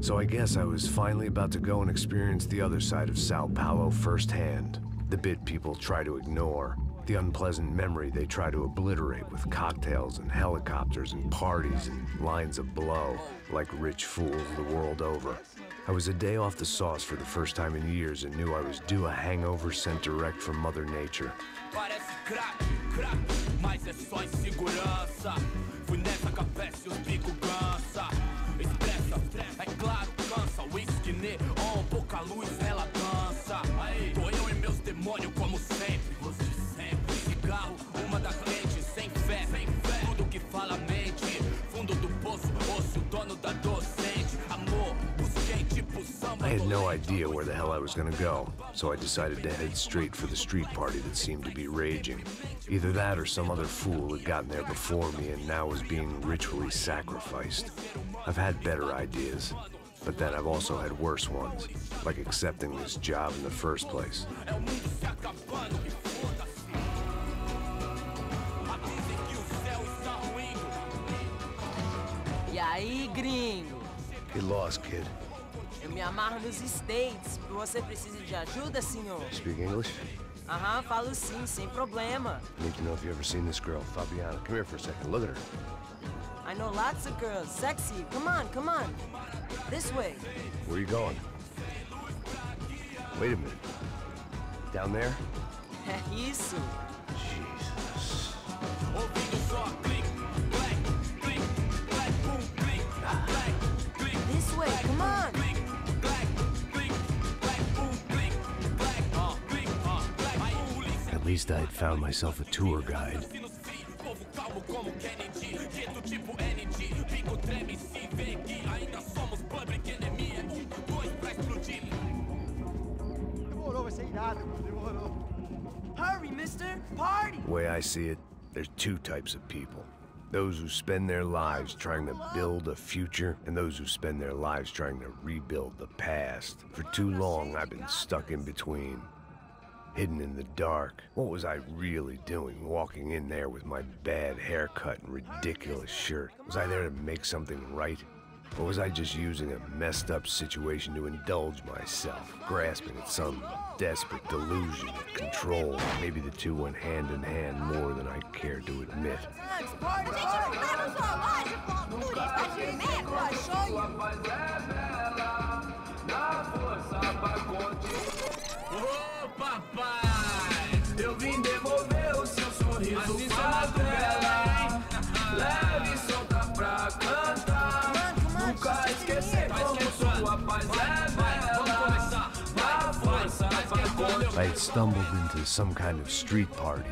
So I guess I was finally about to go and experience the other side of Sao Paulo firsthand. The bit people try to ignore. The unpleasant memory they try to obliterate with cocktails and helicopters and parties and lines of blow, like rich fools the world over. I was a day off the sauce for the first time in years and knew I was due a hangover sent direct from Mother Nature. I had no idea where the hell I was gonna go, so I decided to head straight for the street party that seemed to be raging. Either that or some other fool had gotten there before me and now was being ritually sacrificed. I've had better ideas, but then I've also had worse ones, like accepting this job in the first place. E aí, gringo? Get lost, kid. Eu me amarro nos States. Você precisa de ajuda, senhor? Speak English? Aham, falo sim, sem problema. I need to know if you ever seen this girl, Fabiana. Come here for a second. Look at her. I know lots of girls. Sexy. Come on, come on. This way. Where are you going? Wait a minute. Down there? É isso. Jesus. This way, come on. At least I had found myself a tour guide. Hurry, mister. Party. The way I see it, there's two types of people. Those who spend their lives trying to build a future, and those who spend their lives trying to rebuild the past. For too long, I've been stuck in between. Hidden in the dark. What was I really doing walking in there with my bad haircut and ridiculous shirt? Was I there to make something right? Or was I just using a messed up situation to indulge myself, grasping at some desperate delusion of control? Maybe the two went hand in hand more than I care to admit. Eu vim devolver o seu sorriso favela. Leve e solta pra cantar. Nunca esquecer como sua paz é bela. Dá força pra continuar. I had stumbled into some kind of street party.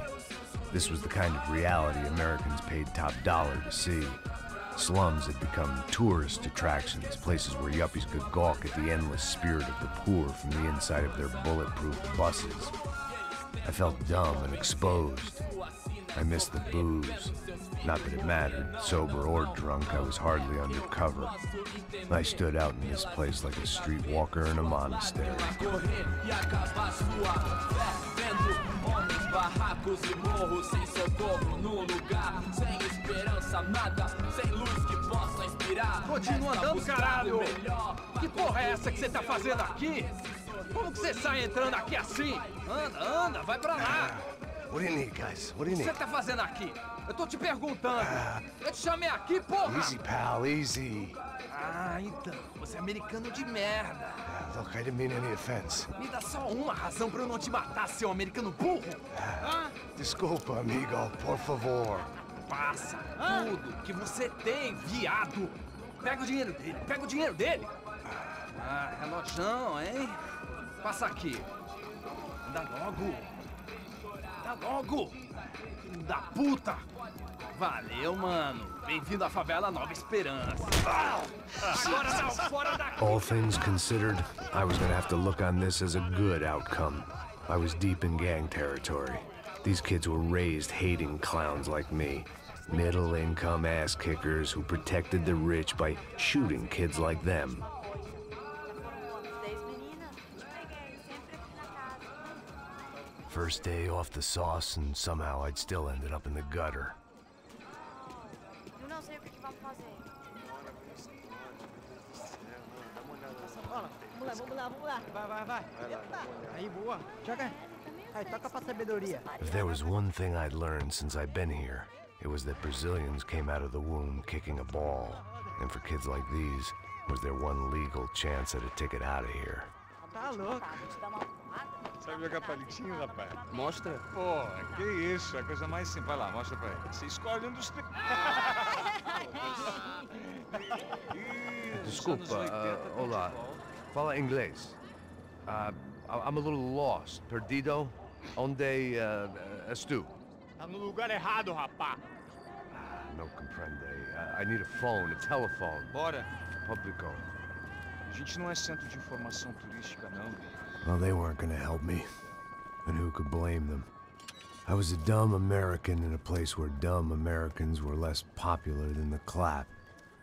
This was the kind of reality Americans paid top dollar to see. Slums had become tourist attractions, places where yuppies could gawk at the endless spirit of the poor from the inside of their bulletproof buses. I felt dumb and exposed. I missed the booze. Not that it mattered, sober or drunk, I was hardly undercover. I stood out in this place like a streetwalker in a monastery. Barracos e morros sem socorro no lugar, sem esperança, nada, sem luz que possa inspirar. Continua andando, caralho! Que porra é essa que você tá fazendo aqui? Como que você sai entrando aqui assim? Anda, anda, vai pra lá! What do you need, guys? What do you O que need? você tá fazendo aqui? Eu tô te perguntando. Eu te chamei aqui, porra! Easy, pal, easy. Ah, então, você é americano de merda. Look, I didn't mean any offense. Me dá só uma razão pra eu não te matar, seu americano burro. Desculpa, amigo, por favor. Passa tudo que você tem, viado. Pega o dinheiro dele, pega o dinheiro dele. Ah, relojão, hein? Passa aqui. Dá logo. Dá logo. Filho da puta. Valeu, mano. Bem-vindo à favela Nova Esperança. Agora não, fora daqui. All things considered, I was gonna have to look on this as a good outcome. I was deep in gang territory. These kids were raised hating clowns like me. Middle-income ass-kickers who protected the rich by shooting kids like them. First day off the sauce, and somehow I'd still ended up in the gutter. If there was one thing I'd learned since I've been here, it was that Brazilians came out of the womb kicking a ball. And for kids like these, was their one legal chance at a ticket out of here. Tá louco. Sabe jogar palitinho, rapaz? Mostra. Pô, que isso, é a coisa mais simples. Vai lá, mostra pra ele. Você escolhe um dos três. Desculpa, olá. Fala inglês. I'm a little lost. Perdido? Onde estou? Tá no lugar errado, rapá. No comprende. I need a phone, a telephone. Bora. Publico. A gente não é centro de informação turística, não. Well, they weren't gonna help me. And who could blame them? I was a dumb American in a place where dumb Americans were less popular than the clap.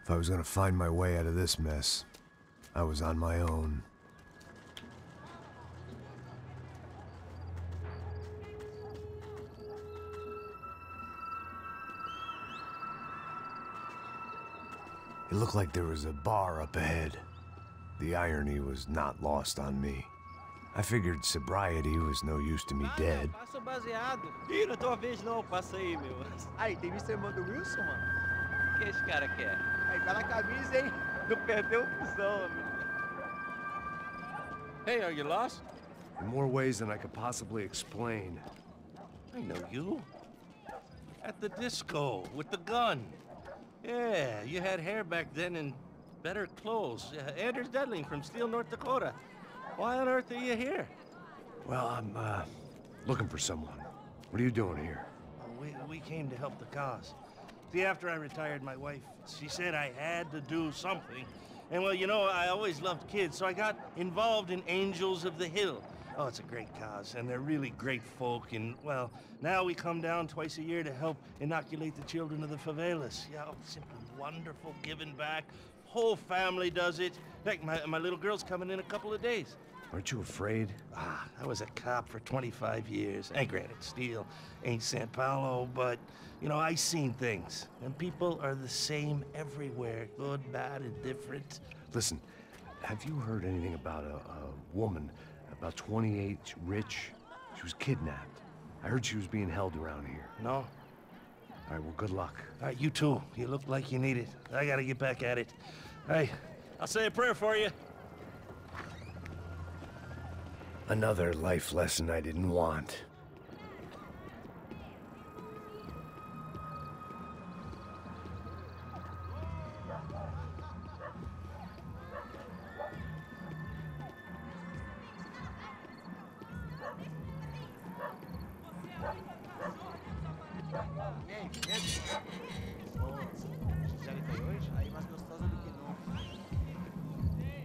If I was gonna find my way out of this mess, I was on my own. It looked like there was a bar up ahead. The irony was not lost on me. I figured sobriety was no use to me dead. Passa o baseado. Ih, não é tua vez não, passa aí, meu. Aí, tem visto a irmã do Wilson, mano? O que esse cara quer? Aí, tá na camisa, hein? Não perdeu o fusão, amigo. Hey, are you lost? In more ways than I could possibly explain. I know you. At the disco, with the gun. Yeah, you had hair back then and better clothes. Anders Dedling from Steele, North Dakota. Why on earth are you here? Well, I'm, looking for someone. What are you doing here? We came to help the cause. See, after I retired, my wife, she said I had to do something. And well, you know, I always loved kids, so I got involved in Angels of the Hill. Oh, it's a great cause, and they're really great folk, and, well, now we come down twice a year to help inoculate the children of the favelas. Yeah, oh, simply wonderful, giving back. Whole family does it. In fact, my little girl's coming in a couple of days. Aren't you afraid? I was a cop for 25 years. And granted, Steele ain't San Paulo, but, you know, I seen things. And people are the same everywhere, good, bad, indifferent. Listen, have you heard anything about a woman, about 28, rich? She was kidnapped. I heard she was being held around here. No? All right, well, good luck. All right, you too. You look like you need it. I gotta get back at it. Hey, I'll say a prayer for you. Another life lesson I didn't want.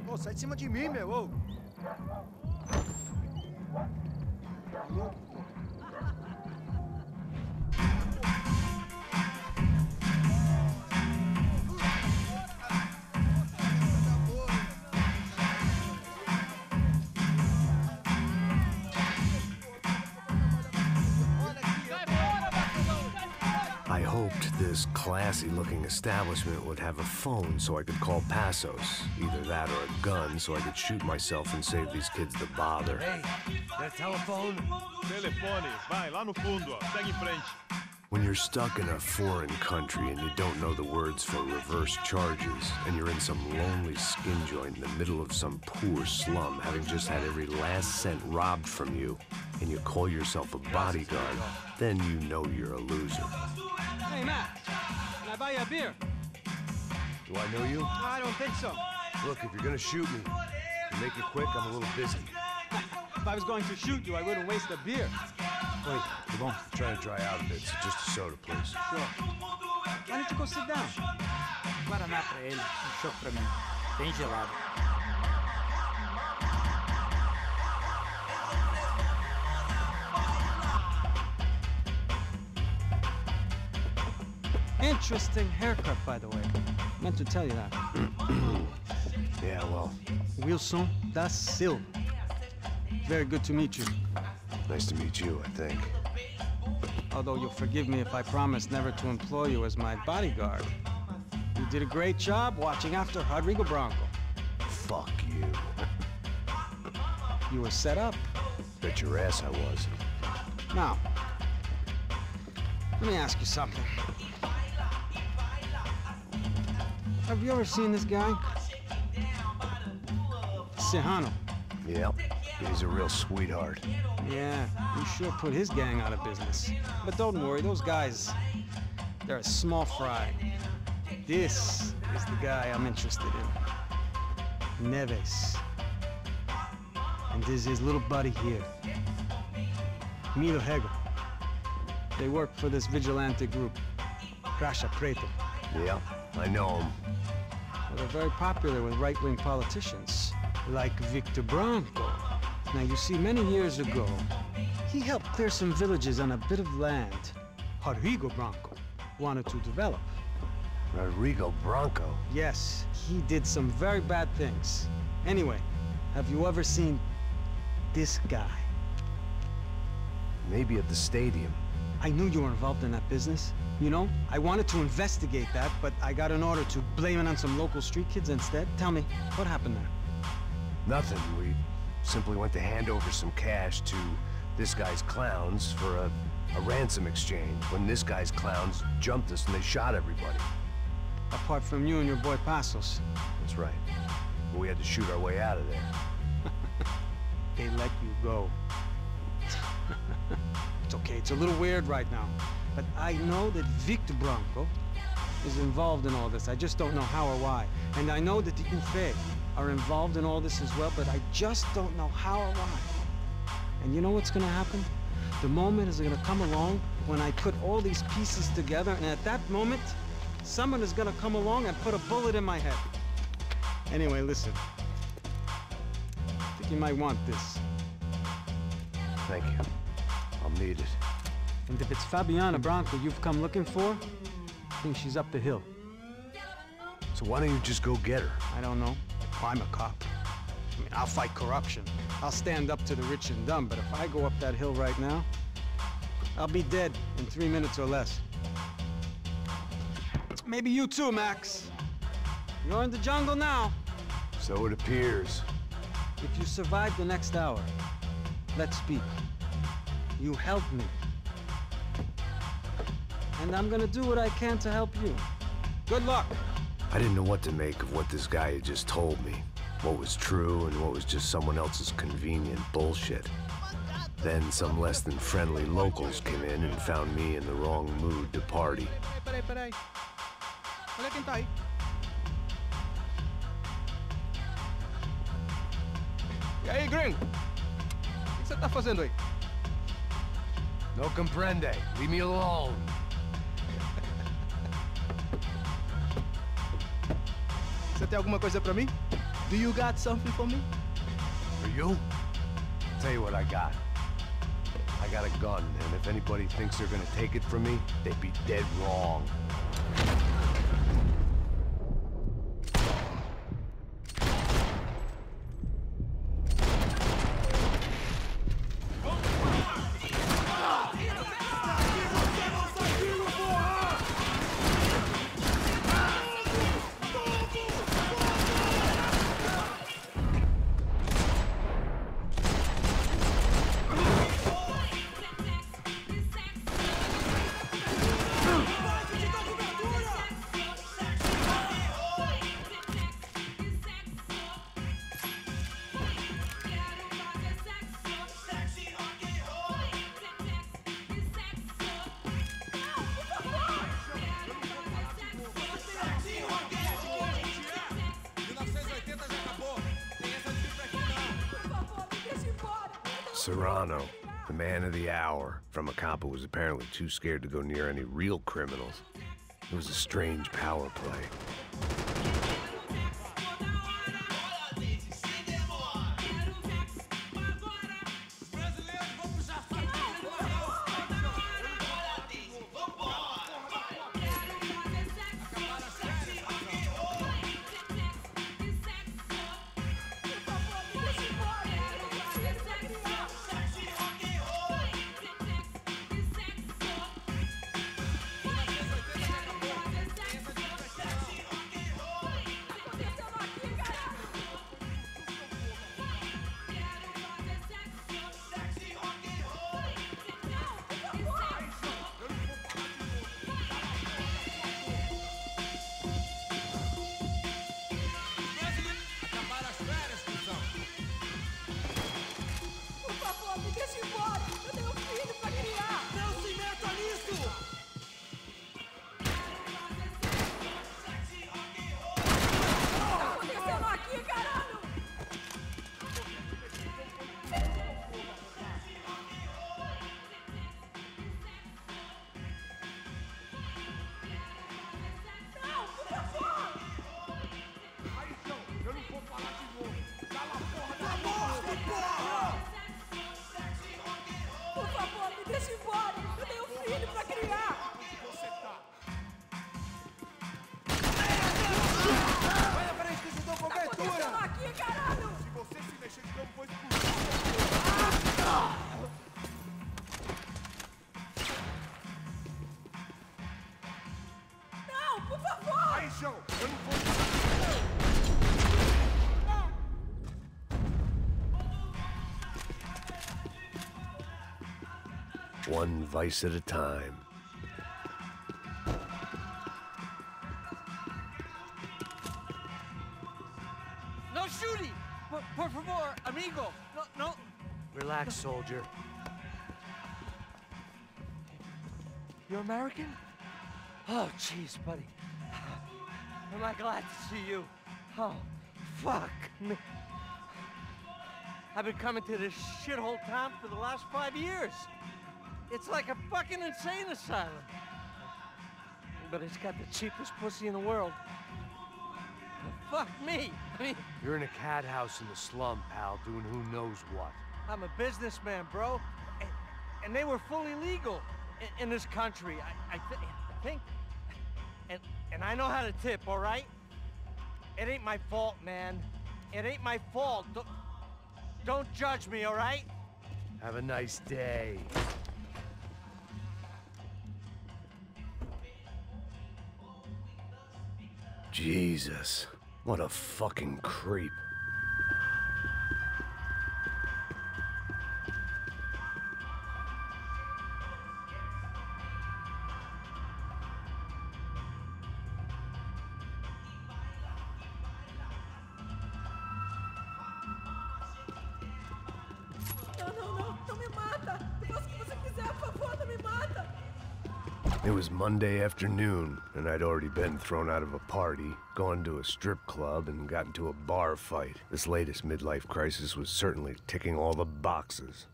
Pô, sai de cima de mim, meu. Ô. I hoped this classy-looking establishment would have a phone so I could call Passos. Either that or a gun so I could shoot myself and save these kids the bother. Hey, that telephone? Telefone, vai, lá no fundo, ó. Segue em frente. When you're stuck in a foreign country and you don't know the words for reverse charges, and you're in some lonely skin joint in the middle of some poor slum, having just had every last cent robbed from you, and you call yourself a bodyguard, then you know you're a loser. Hey, Matt. Can I buy you a beer? Do I know you? I don't think so. Look, if you're gonna shoot me, make it quick, I'm a little busy. If I was going to shoot you, I wouldn't waste a beer. Wait, come on. I'm trying to dry out a bit, so just a soda, please. Sure. Why don't you go sit down? Guaraná pra ele, chopp pra mim. Bem gelado. Interesting haircut, by the way. Meant to tell you that. Yeah, well, Wilson da Silva. Very good to meet you. nice to meet you, I think. Although you'll forgive me if I promise never to employ you as my bodyguard. You did a great job watching after Rodrigo Branco. Fuck you. You were set up. Bet your ass I was. Now, let me ask you something. Have you ever seen this guy? Sejano. Yep, he's a real sweetheart. Yeah, he sure put his gang out of business. But don't worry, those guys, they're a small fry. This is the guy I'm interested in. Neves. And this is his little buddy here. Milo Hegel. They work for this vigilante group, Crasha Preto. Yeah, I know him. Well, they're very popular with right-wing politicians, like Victor Branco. Now, you see, many years ago, he helped clear some villages on a bit of land Rodrigo Branco wanted to develop. Rodrigo Branco? Yes, he did some very bad things. Anyway, have you ever seen this guy? Maybe at the stadium. I knew you were involved in that business. You know, I wanted to investigate that, but I got an order to blame it on some local street kids instead. Tell me, what happened there? Nothing. We simply went to hand over some cash to this guy's clowns for a ransom exchange when this guy's clowns jumped us and they shot everybody. Apart from you and your boy Passos. That's right. But we had to shoot our way out of there. They let you go. It's okay, it's a little weird right now. But I know that Victor Branco is involved in all this. I just don't know how or why. And I know that the UFE are involved in all this as well, but I just don't know how or why. And you know what's gonna happen? The moment is gonna come along when I put all these pieces together, and at that moment, someone is gonna come along and put a bullet in my head. Anyway, listen. I think you might want this. Thank you. I'll need it. And if it's Fabiana Branco you've come looking for, I think she's up the hill. So why don't you just go get her? I don't know. I'm a cop. I mean, I'll fight corruption. I'll stand up to the rich and dumb, but if I go up that hill right now, I'll be dead in 3 minutes or less. Maybe you too, Max. You're in the jungle now. So it appears. If you survive the next hour, let's speak. You helped me. And I'm gonna do what I can to help you. Good luck. I didn't know what to make of what this guy had just told me. What was true and what was just someone else's convenient bullshit. Then some less than friendly locals came in and found me in the wrong mood to party. Peraí. Olha quem tá aí. E aí, gringo? O que você tá fazendo aí? No comprende. Leave me alone. Você tem alguma coisa pra mim? Do you got something for me? For you? Tell you what I got. I got a gun, and if anybody thinks they're gonna take it from me, they'd be dead wrong. Serrano, the man of the hour, from a cop who was apparently too scared to go near any real criminals. It was a strange power play. one vice at a time. No shooting! Por favor, amigo! No. Relax, soldier. You're American? Oh, jeez, buddy. Am I glad to see you? Oh, fuck me. I've been coming to this shithole town for the last 5 years. It's like a fucking insane asylum. But it's got the cheapest pussy in the world. Fuck me. I mean, You're in a cat house in the slum, pal, doing who knows what. I'm a businessman, bro. And they were fully legal in this country, I think. And I know how to tip, all right? It ain't my fault, man. It ain't my fault. Don't judge me, all right? Have a nice day. Jesus, what a fucking creep. It was Monday afternoon, and I'd already been thrown out of a party, gone to a strip club, and got into a bar fight. This latest midlife crisis was certainly ticking all the boxes.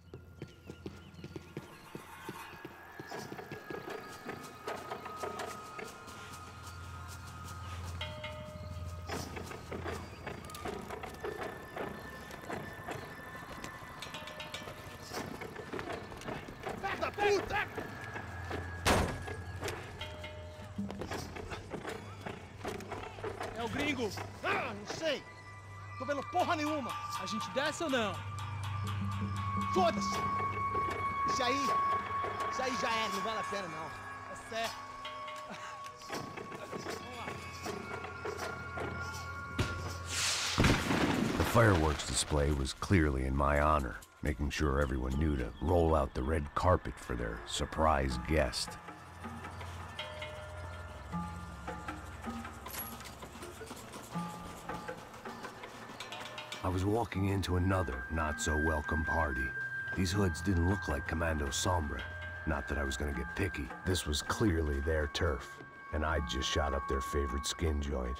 É o gringo. Ah, não sei. Tô vendo porra nenhuma. A gente desce ou não? Foda-se. Isso aí já é, não vale a pena não. É certo. The fireworks display was clearly in my honor, making sure everyone knew to roll out the red carpet for their surprise guest. I was walking into another not-so-welcome party. These hoods didn't look like Commando Sombra. Not that I was gonna get picky. This was clearly their turf, and I'd just shot up their favorite skin joint.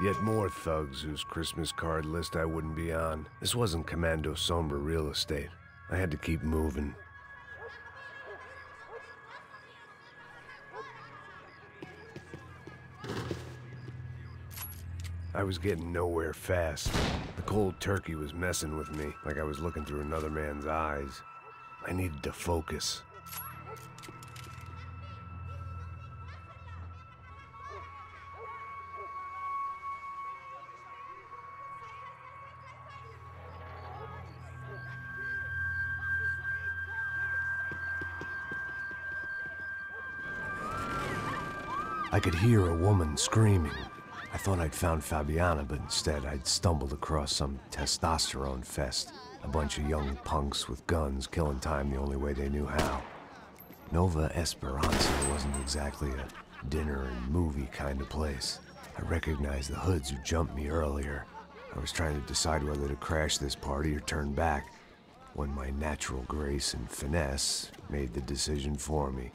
Yet more thugs whose Christmas card list I wouldn't be on. This wasn't Commando Sombra real estate. I had to keep moving. I was getting nowhere fast. The cold turkey was messing with me, like I was looking through another man's eyes. I needed to focus. I could hear a woman screaming. I thought I'd found Fabiana, but instead I'd stumbled across some testosterone fest. A bunch of young punks with guns killing time the only way they knew how. Nova Esperanza wasn't exactly a dinner and movie kind of place. I recognized the hoods who jumped me earlier. I was trying to decide whether to crash this party or turn back, when my natural grace and finesse made the decision for me.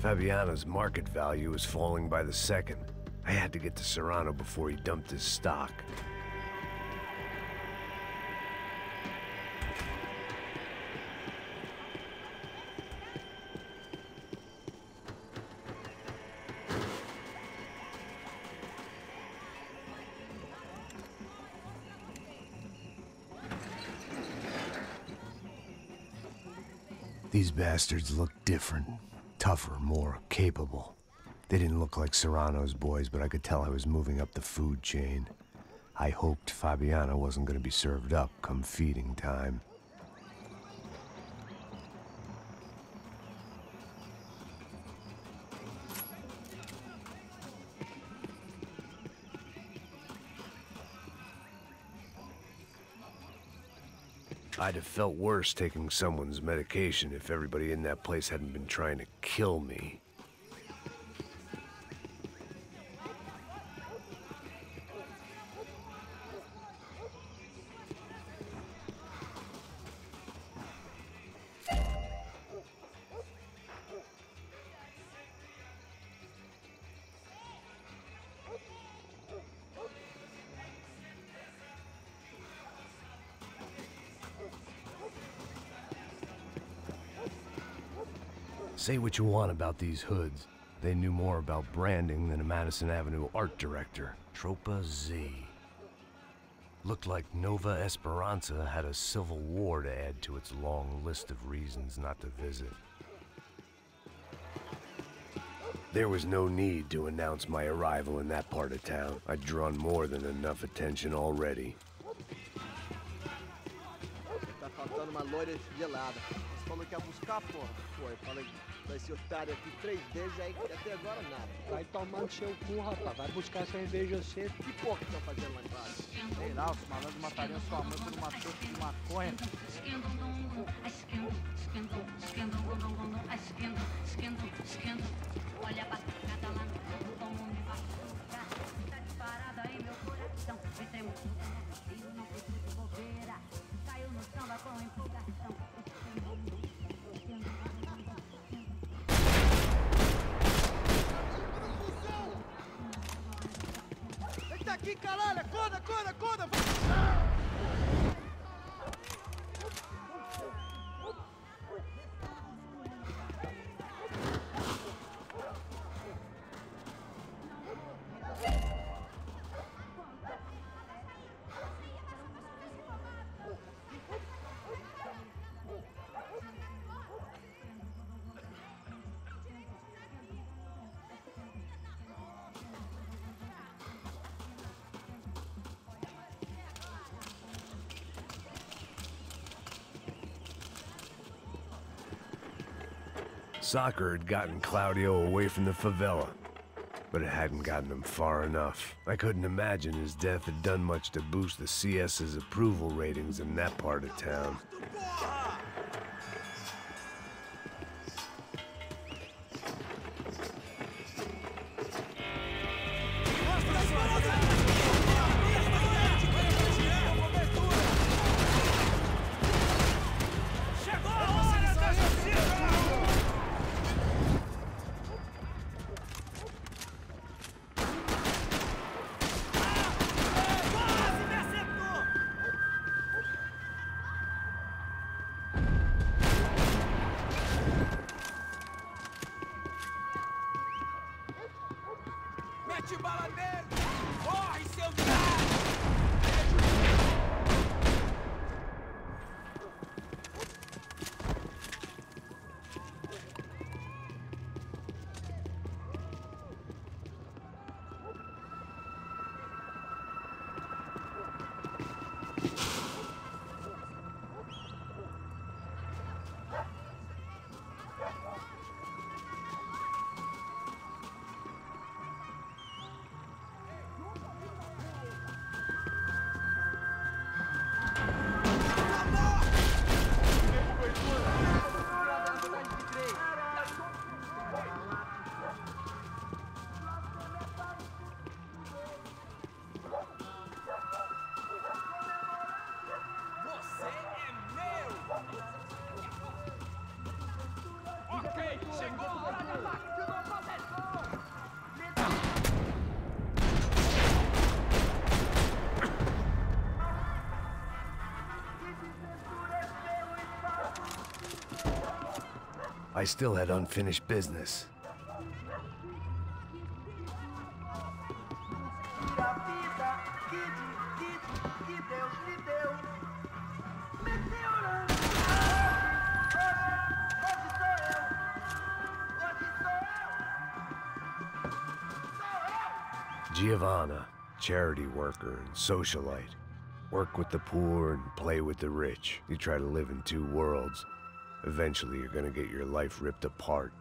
Fabiano's market value was falling by the second. I had to get to Serrano before he dumped his stock. These bastards looked different, tougher, more capable. They didn't look like Serrano's boys, but I could tell I was moving up the food chain. I hoped Fabiano wasn't going to be served up come feeding time. I'd have felt worse taking someone's medication if everybody in that place hadn't been trying to kill me. Say what you want about these hoods. They knew more about branding than a Madison Avenue art director. Tropa Z. Looked like Nova Esperanza had a civil war to add to its long list of reasons not to visit. There was no need to announce my arrival in that part of town. I'd drawn more than enough attention already. Tá faltando uma loira gelada. Você falou que ia buscar, porra. Foi, falei, esse otário aqui 3 vezes, aí até agora nada. Vai tomar no seu cu, rapaz. Vai buscar cerveja cedo. Que porra que estão fazendo lá embaixo? Sei lá, os malandros matariam sua mãe por uma trouxa de maconha. Olha a batucada lá no fundo, com o mundo embaixo do lugar. Tá disparado aí meu coração. Me tremo tudo, não fui de bobeira. Caiu no samba com empolgação. Eita aqui, caralho! Acorda, acorda, acorda! Soccer had gotten Claudio away from the favela, but it hadn't gotten him far enough. I couldn't imagine his death had done much to boost the CS's approval ratings in that part of town. Mete bala nele! Corre, seu viado! I still had unfinished business. Giovanna, charity worker and socialite. Work with the poor and play with the rich. You try to live in two worlds. Eventually, you're gonna get your life ripped apart.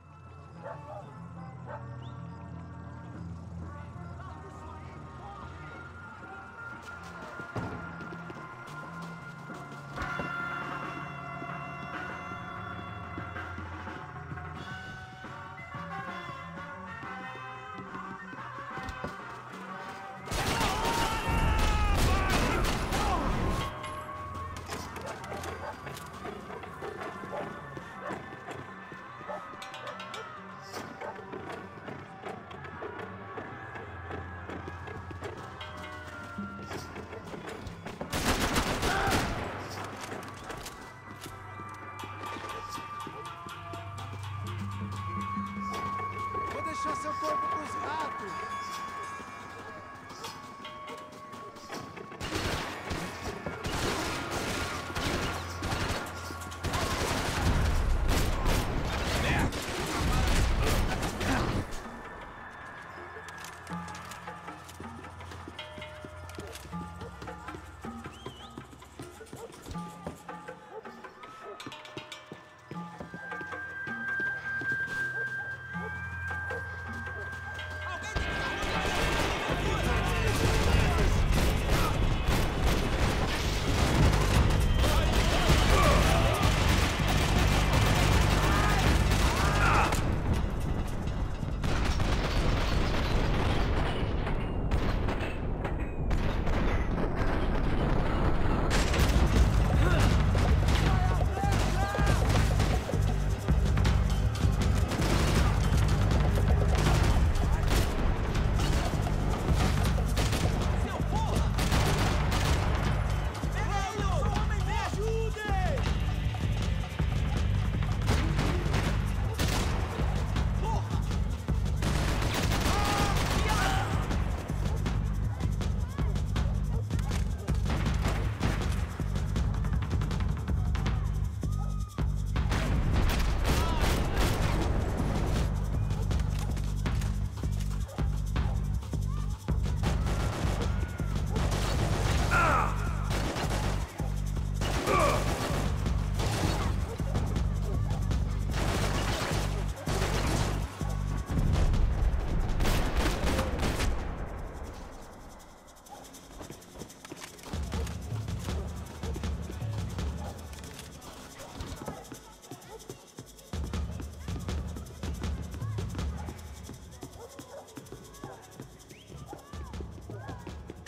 Deixar seu corpo pros ratos!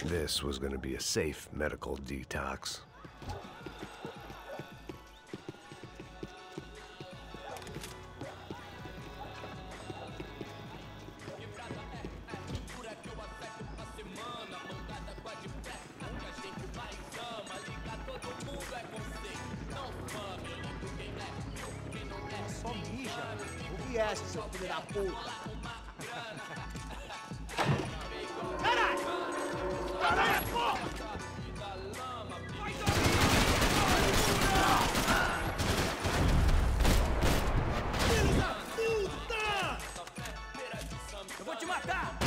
This was gonna be a safe medical detox. Só mija. Ouvi essa, seu filho da puta. Caralho, porra! Filho da puta! Eu vou te matar!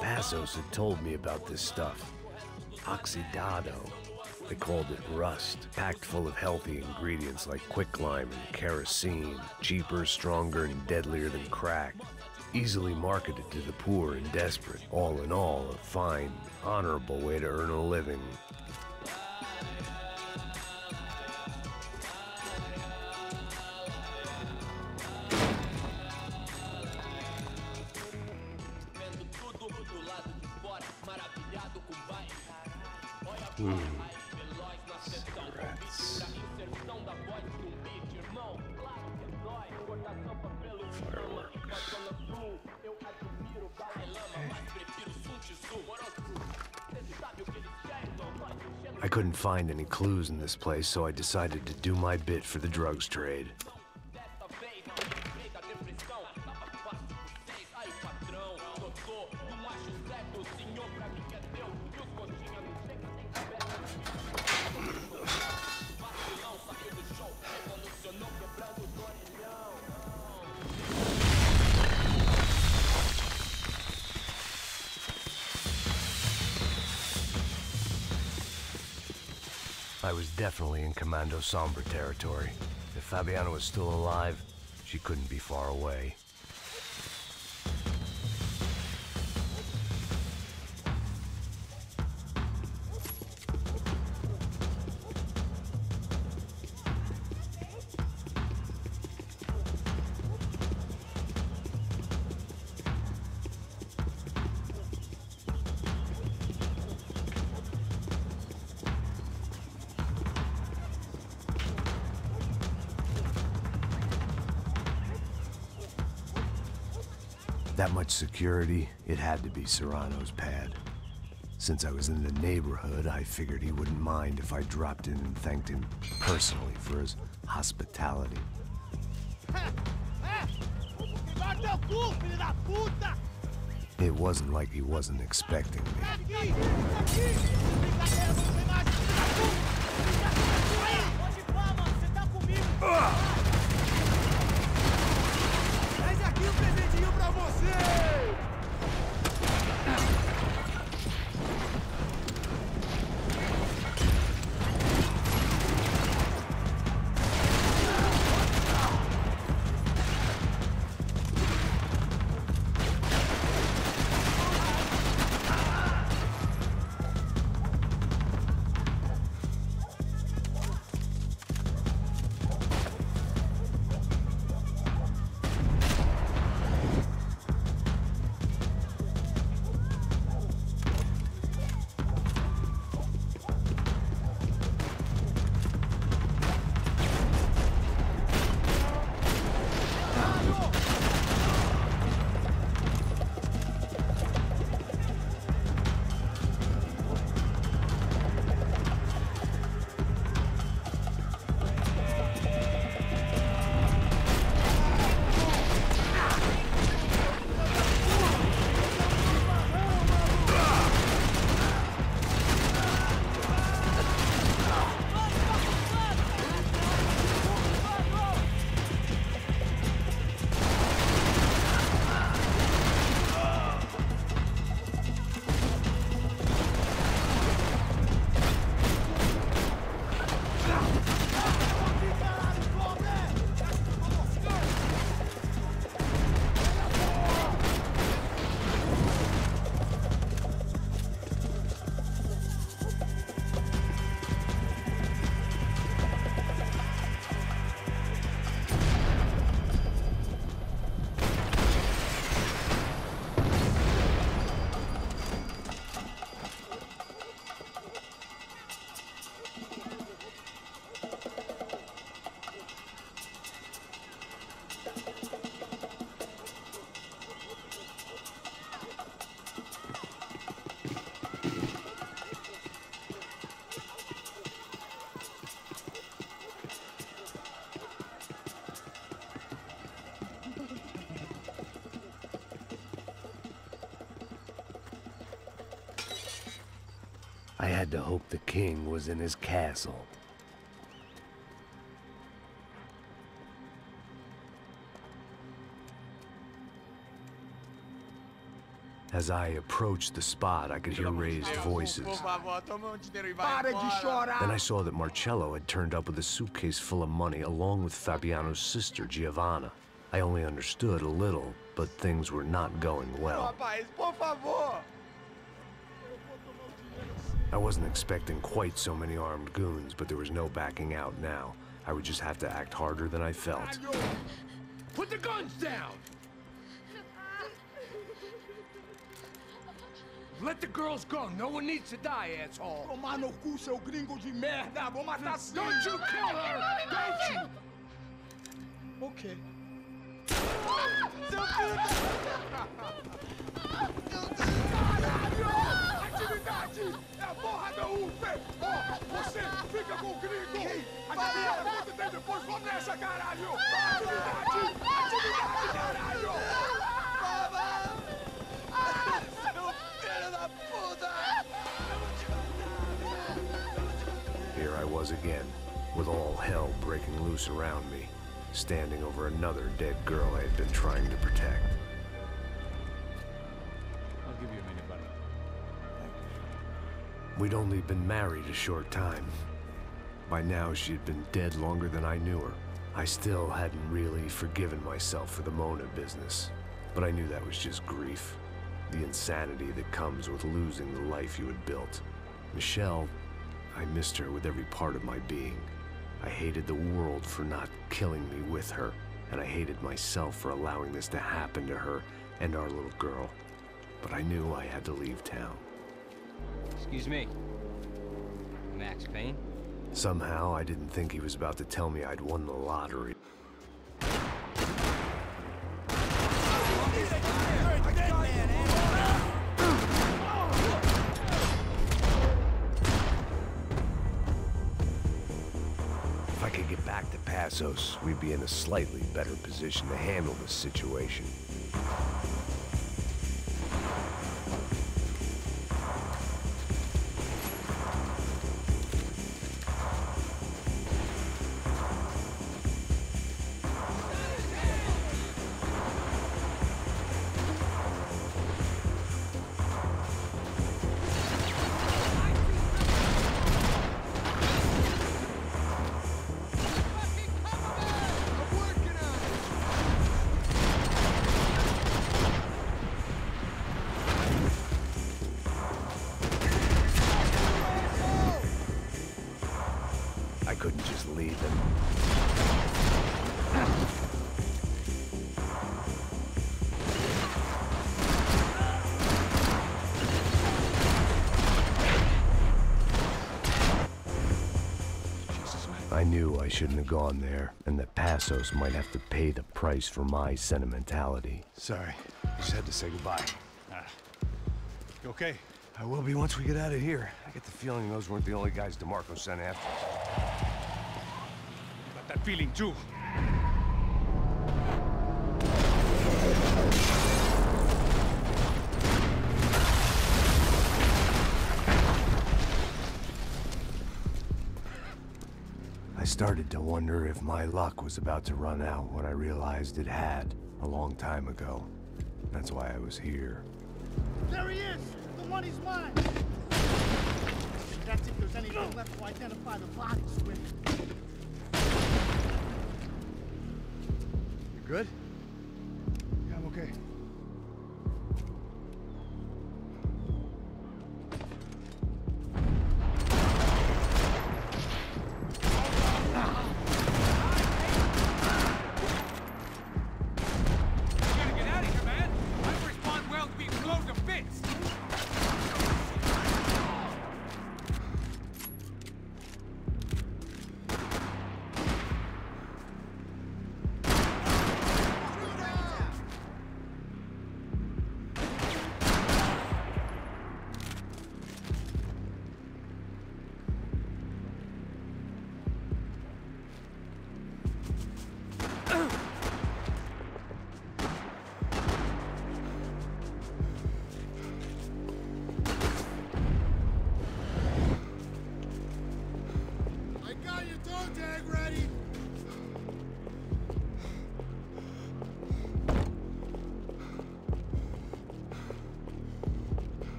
Passos had told me about this stuff. Oxidado. They called it rust, packed full of healthy ingredients like quicklime and kerosene, cheaper, stronger, and deadlier than crack. easily marketed to the poor and desperate. All in all, a fine, honorable way to earn a living. Cigarettes. Fireworks. I couldn't find any clues in this place, so I decided to do my bit for the drugs trade. I was definitely in Commando Sombra territory. If Fabiana was still alive, she couldn't be far away. That much security, it had to be Serrano's pad. Since I was in the neighborhood, I figured he wouldn't mind if I dropped in and thanked him personally for his hospitality. It wasn't like he wasn't expecting me. I had to hope the king was in his castle. As I approached the spot, I could hear raised voices. Then I saw that Marcello had turned up with a suitcase full of money along with Fabiano's sister, Giovanna. I only understood a little, but things were not going well. Rapaz, por favor! I wasn't expecting quite so many armed goons, but there was no backing out now. I would just have to act harder than I felt. Put the guns down! Let the girls go. No one needs to die, asshole. Tomar no cu, seu gringo de merda! Vou matar sim! Don't you kill her! Don't you! Ok. Seu filho Caralho! Atividade! É a porra da UP! Ó, você fica com o gringo! A gente fala quanto tem depois, vamos nessa, caralho! Atividade! Atividade, caralho! Here I was again, with all hell breaking loose around me, standing over another dead girl I had been trying to protect. I'll give you a minute, buddy. We'd only been married a short time. By now, she had been dead longer than I knew her. I still hadn't really forgiven myself for the Mona business, but I knew that was just grief. The insanity that comes with losing the life you had built. Michelle, I missed her with every part of my being. I hated the world for not killing me with her, and I hated myself for allowing this to happen to her and our little girl. But I knew I had to leave town. Excuse me. Max Payne? Somehow, I didn't think he was about to tell me I'd won the lottery. If I could get back to Passos, we'd be in a slightly better position to handle this situation. I couldn't just leave them. I knew I shouldn't have gone there, and that Passos might have to pay the price for my sentimentality. Sorry. Just had to say goodbye. You okay? I will be once we get out of here. I get the feeling those weren't the only guys DeMarco sent after us. Got that feeling too. I started to wonder if my luck was about to run out when I realized it had a long time ago. That's why I was here. There he is! The money's mine! That's if there's anything left to identify the bodies with. You good? Yeah, I'm okay.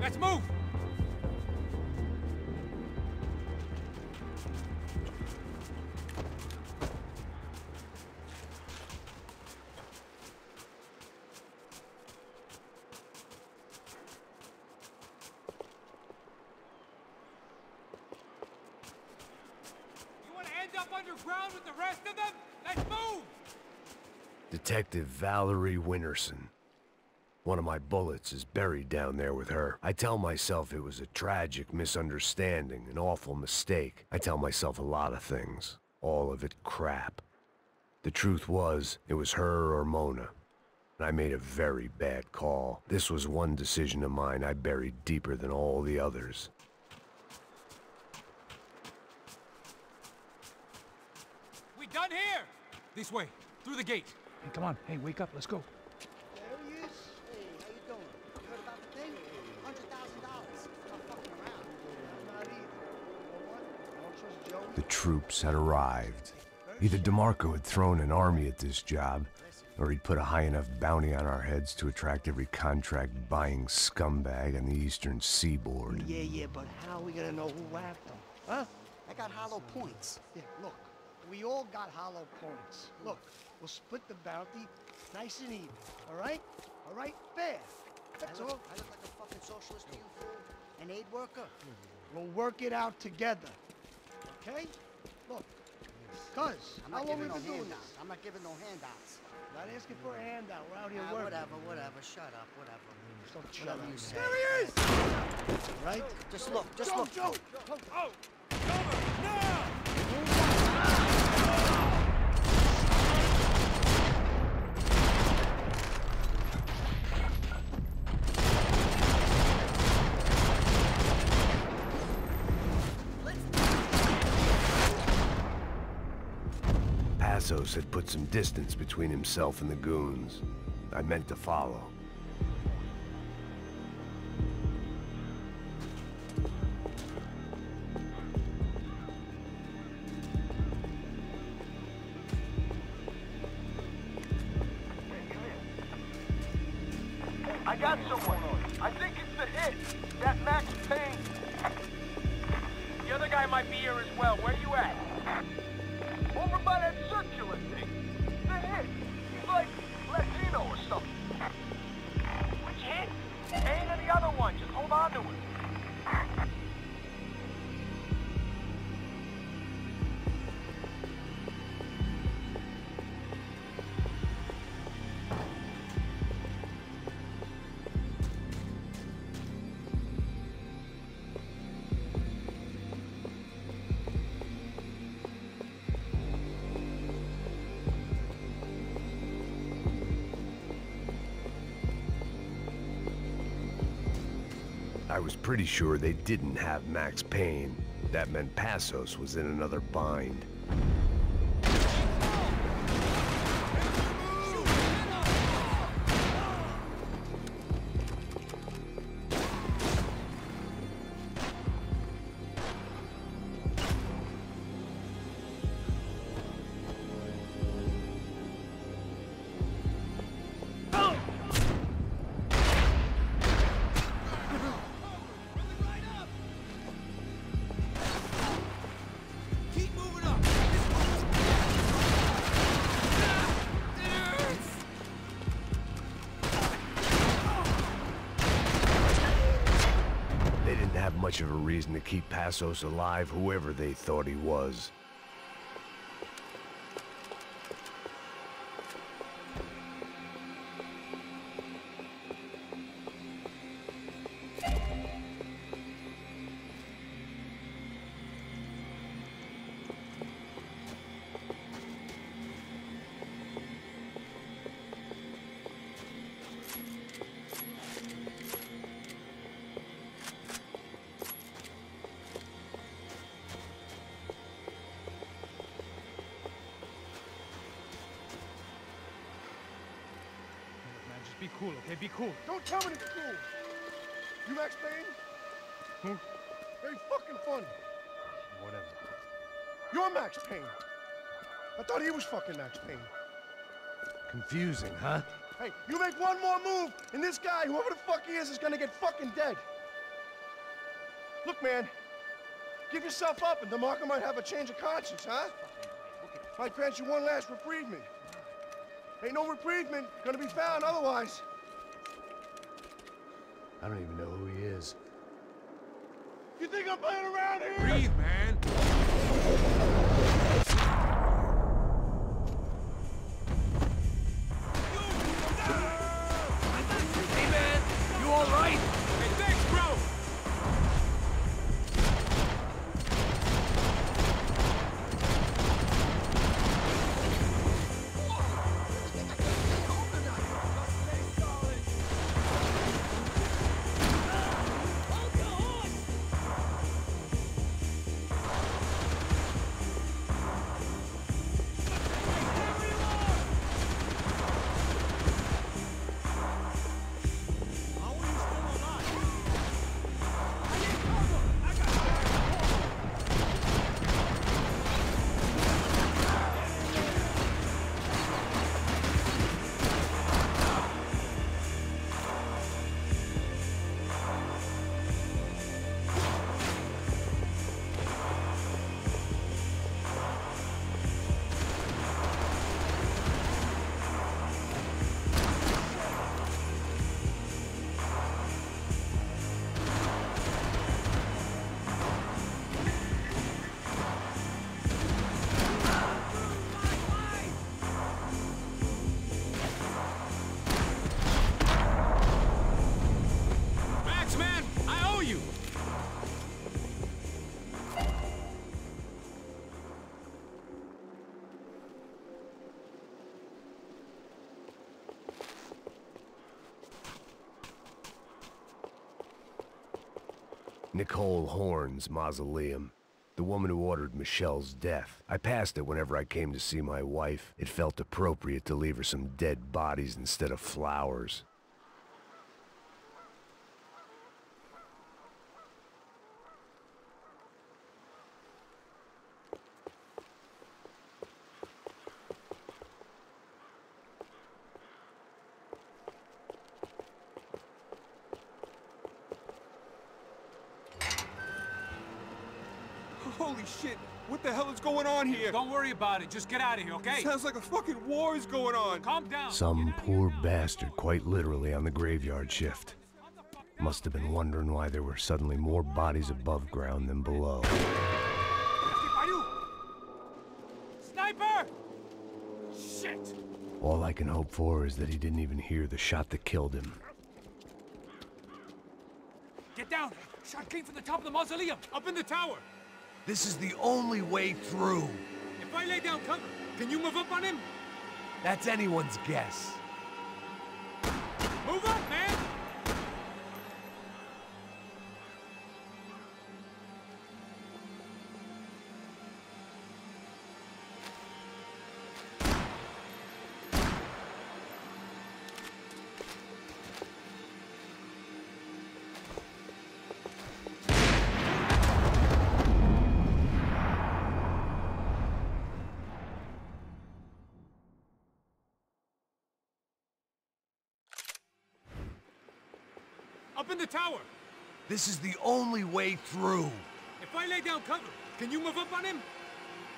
Let's move! Up underground with the rest of them? Let's move! Detective Valerie Winterson. One of my bullets is buried down there with her. I tell myself it was a tragic misunderstanding, an awful mistake. I tell myself a lot of things. All of it crap. The truth was, it was her or Mona. And I made a very bad call. This was one decision of mine I buried deeper than all the others. Done here! This way, through the gate. Hey, come on. Hey, wake up. Let's go. There he is. Hey, how you doing? You heard about the thing? $100,000. Not fucking around. Not either. You know what? I don't trust Joey. The troops had arrived. Either DeMarco had thrown an army at this job, or he'd put a high enough bounty on our heads to attract every contract-buying scumbag on the eastern seaboard. Yeah, but how are we gonna know who whacked them? Huh? I got hollow points. Yeah, look. We all got hollow points. Look, we'll split the bounty nice and even, all right? All right? Fair. That's all. I look like a fucking socialist to you, fool? An aid worker? We'll work it out together, okay? Look, cuz, how long we been doing this? I'm not giving no handouts. Not asking for a handout. We're out here working. Whatever. Shut up, whatever. Don't shut up. You say. There he is! All right? Just look, look. Joe! Oh! Cover! Now! Passos had put some distance between himself and the goons. I meant to follow. I got someone. I think it's the hit. That Max Payne. The other guy might be here as well. Where you at? Over by that circular thing. The hit. He's like Latino or something. Which hit? Payne and the other one. Just hold on to it. I was pretty sure they didn't have Max Payne. That meant Passos was in another bind. Much of a reason to keep Passos alive, whoever they thought he was. Be cool, okay? Be cool. Don't tell me to be cool. You Max Payne? Who? Very fucking funny. Whatever. You're Max Payne. I thought he was fucking Max Payne. Confusing, huh? Hey, you make one more move, and this guy, whoever the fuck he is gonna get fucking dead. Look, man, give yourself up and DeMarco might have a change of conscience, huh? Might grant you one last reprievement. Ain't no reprievement gonna be found otherwise. I don't even know who he is. You think I'm playing around here? Breathe, man. Hey, man, you all right? Hey, thanks, bro. Nicole Horn's mausoleum. The woman who ordered Michelle's death. I passed it whenever I came to see my wife. It felt appropriate to leave her some dead bodies instead of flowers. Holy shit! What the hell is going on here? Don't worry about it. Just get out of here, okay? Sounds like a fucking war is going on. Calm down. Some poor bastard, quite literally, on the graveyard shift. Must have been wondering why there were suddenly more bodies above ground than below. Sniper! Shit! All I can hope for is that he didn't even hear the shot that killed him. Get down! Shot came from the top of the mausoleum, up in the tower. This is the only way through. If I lay down cover, can you move up on him? That's anyone's guess. Move up, man! Up in the tower! This is the only way through. If I lay down cover, can you move up on him?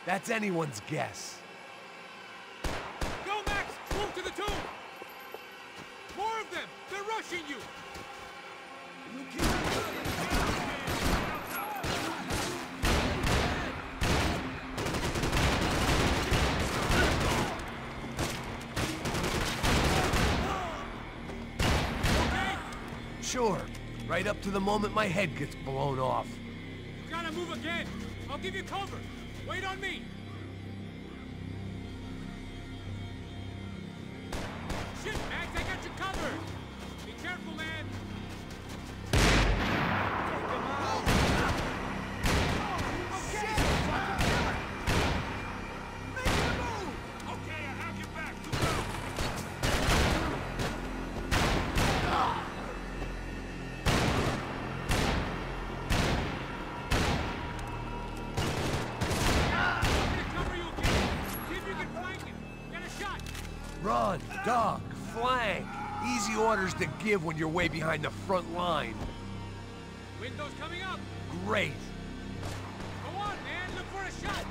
That's anyone's guess. Go, Max! Move to the tomb! More of them! They're rushing you! Sure. Right up to the moment my head gets blown off. You gotta move again! I'll give you cover! Wait on me! Shit, Max, I got you covered! Be careful, man! Run, duck, flank. Easy orders to give when you're way behind the front line. Window's coming up! Great. Go on, man. Look for a shot.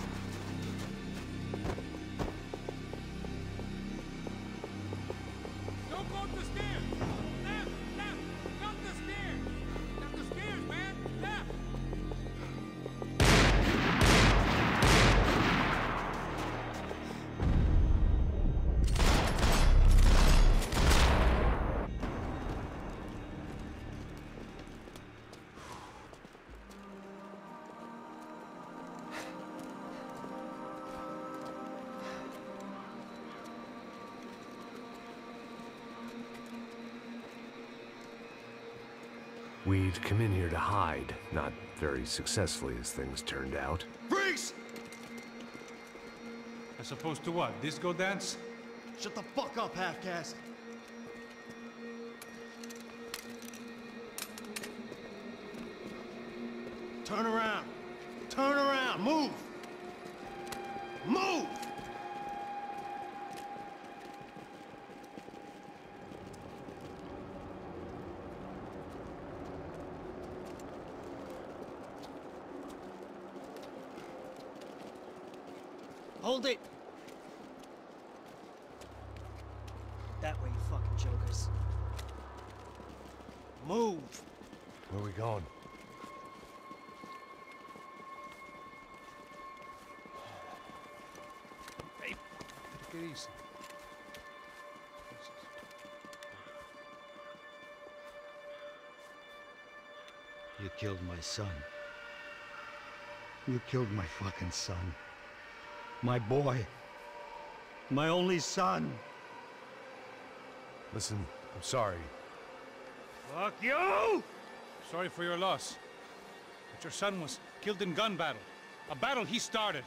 Don't go up the stairs. Left, left. Not the stairs. Not the stairs, man. Left. We'd come in here to hide, not very successfully as things turned out. Freeze! As opposed to what? Disco dance? Shut the fuck up, half-caste. Turn around. Turn around. Move. Move! Hold it! That way, you fucking jokers. Move! Where are we going? Hey, take it easy. You killed my son. You killed my fucking son. My boy. My only son. Listen, I'm sorry. Fuck you! Sorry for your loss. But your son was killed in gun battle. A battle he started.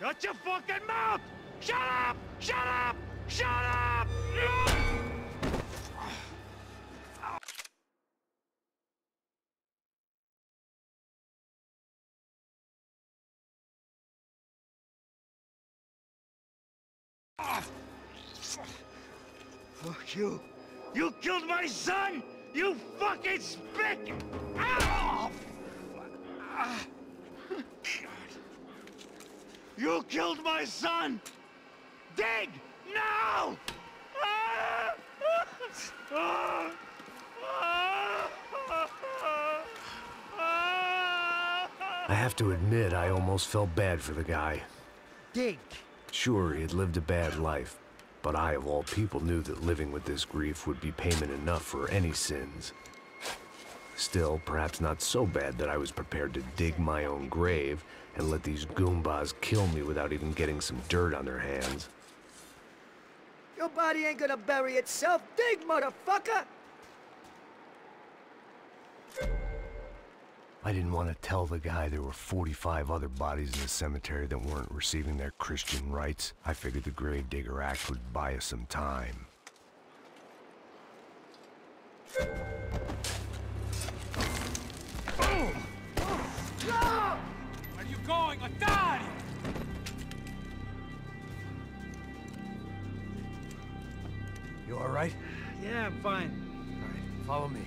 Shut your fucking mouth! Shut up! Shut up! Shut up! Fuck you. You killed my son! You fucking spick! Ow! You killed my son! Dig! Now! I have to admit, I almost felt bad for the guy. Dig! Sure, he had lived a bad life, but I, of all people, knew that living with this grief would be payment enough for any sins. Still, perhaps not so bad that I was prepared to dig my own grave and let these goombas kill me without even getting some dirt on their hands. Your body ain't gonna bury itself. Dig, motherfucker! I didn't want to tell the guy there were 45 other bodies in the cemetery that weren't receiving their Christian rites. I figured the Gravedigger Act would buy us some time. Boom! Where are you going? I died! You all right? Yeah, I'm fine. All right, follow me.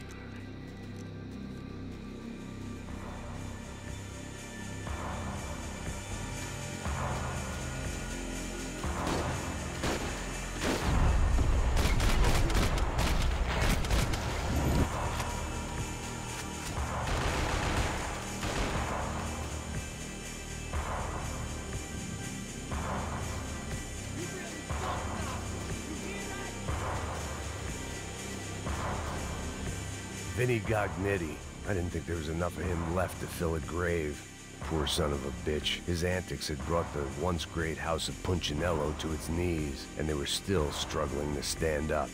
Vinny Gognetti. I didn't think there was enough of him left to fill a grave. Poor son of a bitch. His antics had brought the once great house of Punchinello to its knees, and they were still struggling to stand up.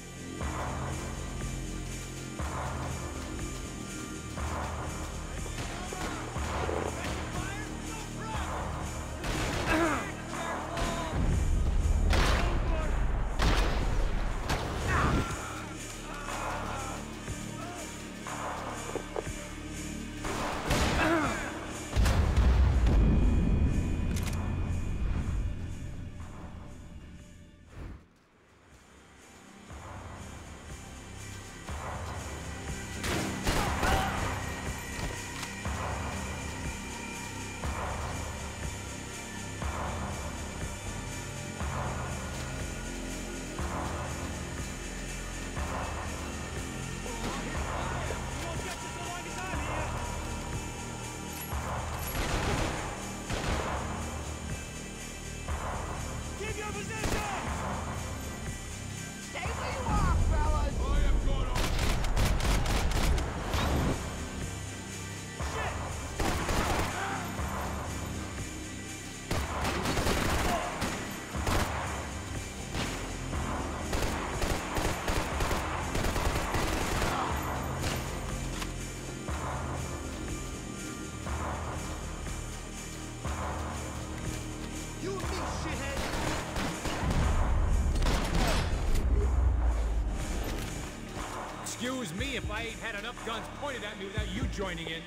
Excuse me if I ain't had enough guns pointed at me without you joining in.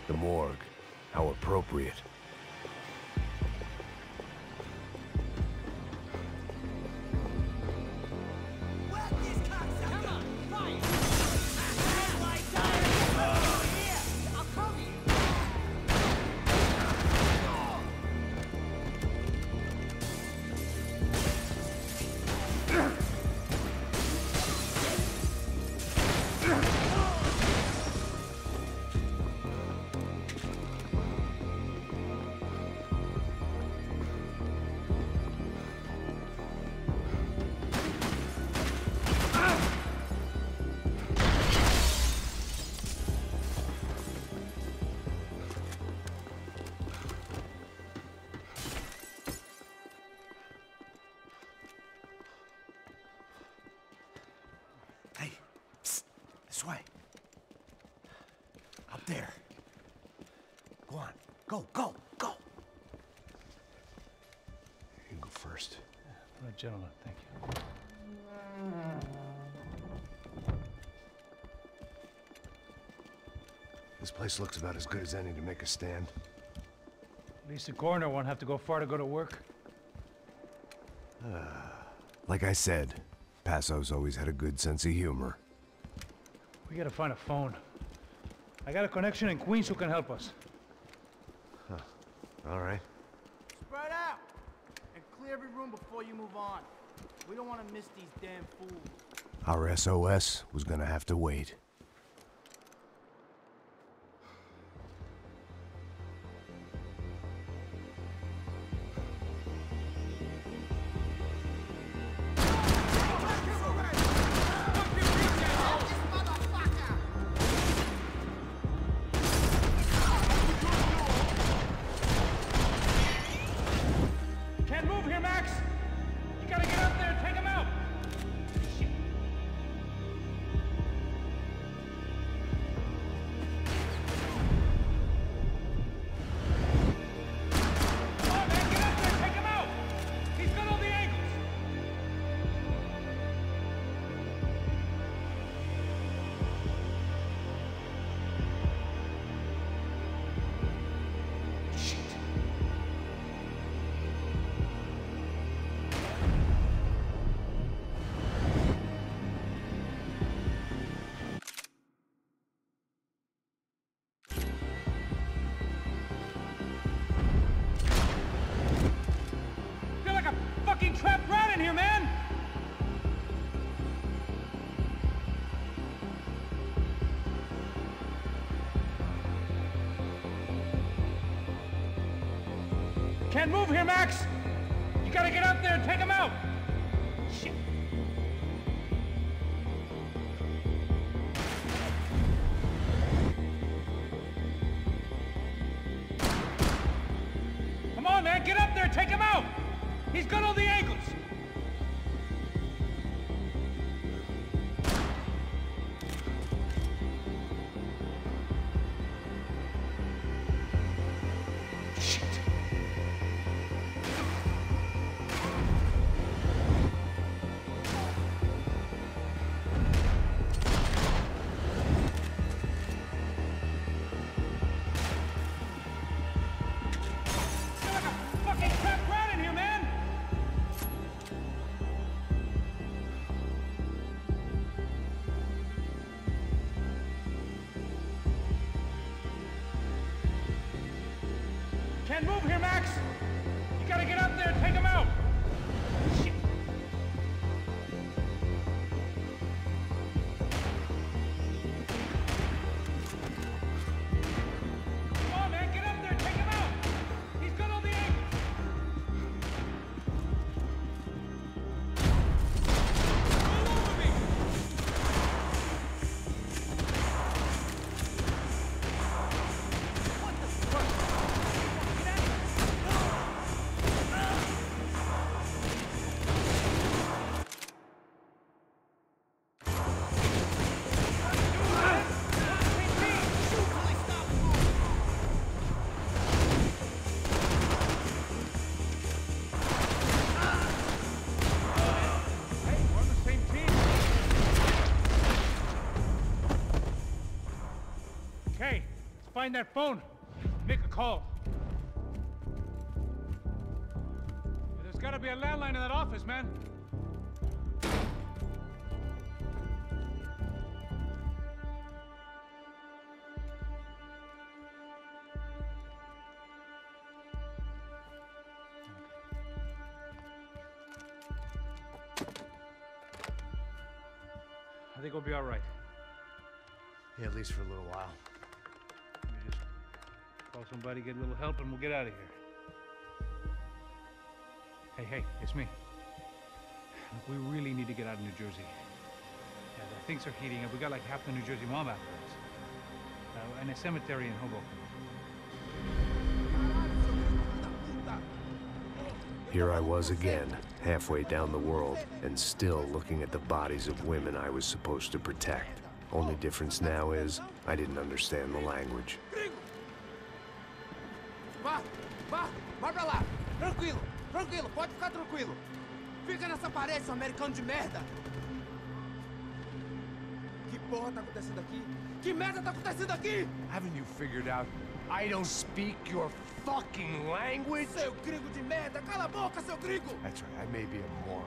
The morgue. How appropriate. This way. Up there. Go on. Go, go, go. You go first. Oh, gentlemen, thank you. This place looks about as good as any to make a stand. At least the coroner won't have to go far to go to work. Like I said, Passo's always had a good sense of humor. We gotta find a phone. I got a connection in Queens who can help us. Huh. All right. Spread out! And clear every room before you move on. We don't want to miss these damn fools. Our SOS was gonna have to wait. Trapped rat in here, man! Can't move here, Max! You gotta get up there and take him out! Shit. Come on, man, get up there, take him out! He's got all the angles! Can't move here, Max! You gotta get up there and take him out! Shit. Come on, man, get up there and take him out! He's got all the angles! All over me! find that phone. Make a call. There's gotta be a landline in that office, man. I think we'll be all right. Yeah, at least for a little while. Let me just call somebody, get a little help, and we'll get out of here. Hey, it's me. Look, we really need to get out of New Jersey. Yeah, things are heating up. We got like half the New Jersey mob after us. And a cemetery in Hoboken. Here I was again, halfway down the world, and still looking at the bodies of women I was supposed to protect. Only difference now is, I didn't understand the language. Vai pra lá. Tranquilo, pode ficar tranquilo. Fica nessa parede, seu americano de merda. Que porra tá acontecendo aqui? Que merda tá acontecendo aqui? Haven't you figured out I don't speak your fucking language? Seu gringo de merda, cala a boca, seu gringo! That's right, I may be a moron,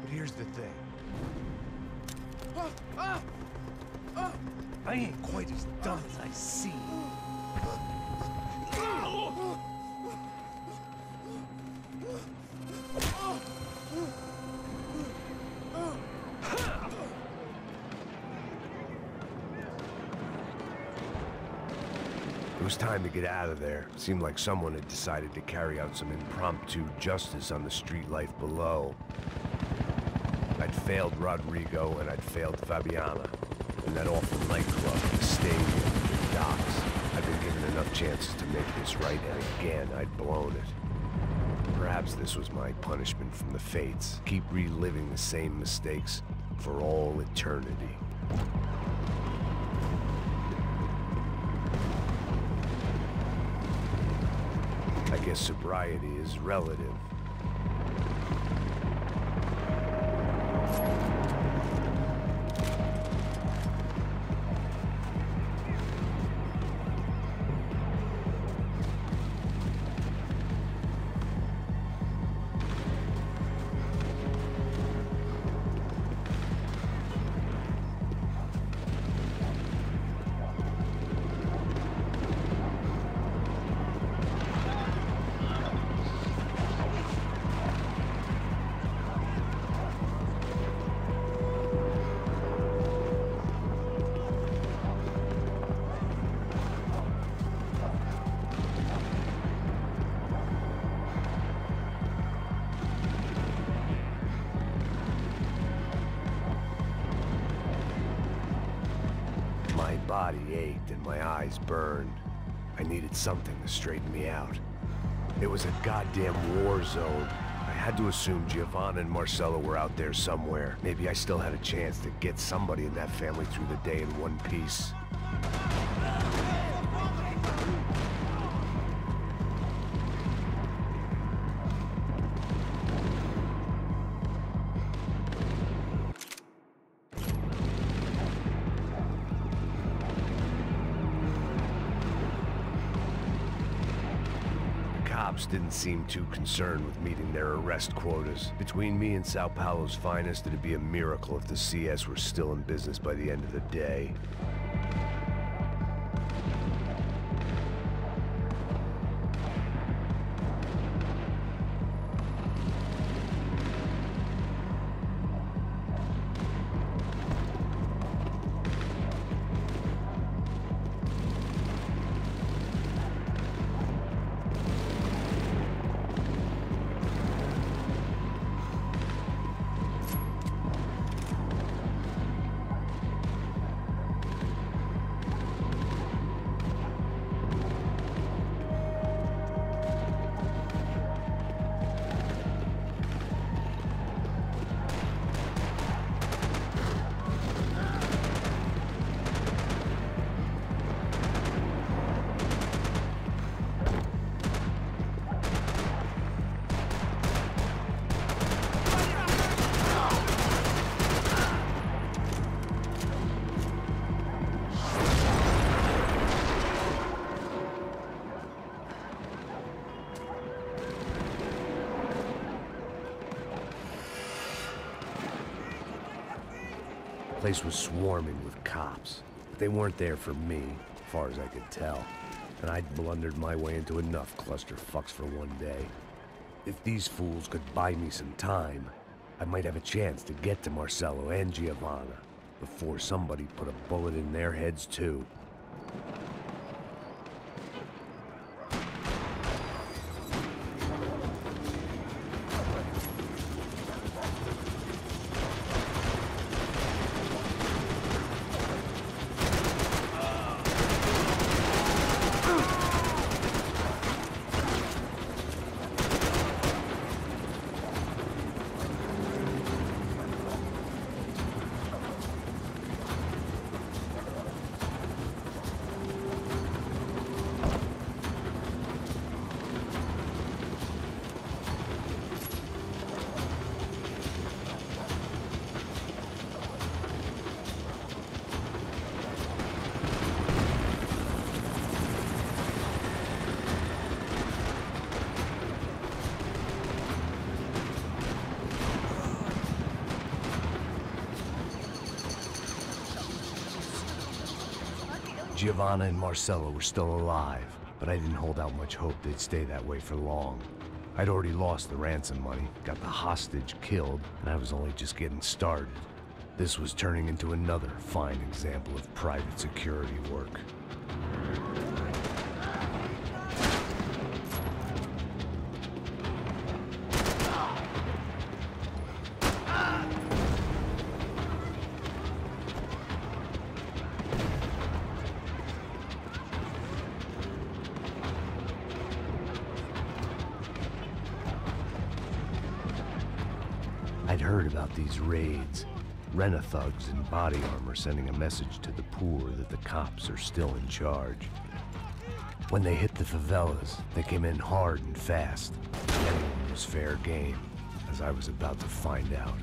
but here's the thing. I ain't quite as dumb as I seem. It was time to get out of there. Seemed like someone had decided to carry out some impromptu justice on the street life below. I'd failed Rodrigo and I'd failed Fabiana. And that awful nightclub, the stadium, the docks. I'd been given enough chances to make this right, and again, I'd blown it. Perhaps this was my punishment from the fates. Keep reliving the same mistakes for all eternity. I guess sobriety is relative. My body ached and my eyes burned. I needed something to straighten me out. It was a goddamn war zone. I had to assume Giovanna and Marcella were out there somewhere. Maybe I still had a chance to get somebody in that family through the day in one piece. Cops didn't seem too concerned with meeting their arrest quotas. Between me and Sao Paulo's finest, it'd be a miracle if the CS were still in business by the end of the day. Place was swarming with cops, but they weren't there for me, as far as I could tell. And I'd blundered my way into enough clusterfucks for one day. If these fools could buy me some time, I might have a chance to get to Marcello and Giovanna before somebody put a bullet in their heads too. Giovanna and Marcello were still alive, but I didn't hold out much hope they'd stay that way for long. I'd already lost the ransom money, got the hostage killed, and I was only just getting started. This was turning into another fine example of private security work. I'd heard about these raids. Rent-a-thugs in body armor sending a message to the poor that the cops are still in charge. When they hit the favelas, they came in hard and fast. Anyone was fair game, as I was about to find out.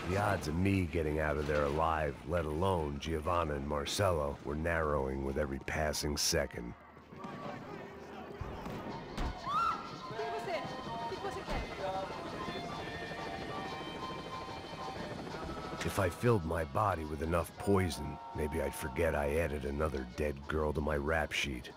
The odds of me getting out of there alive, let alone Giovanna and Marcello, were narrowing with every passing second. If I filled my body with enough poison, maybe I'd forget I added another dead girl to my rap sheet.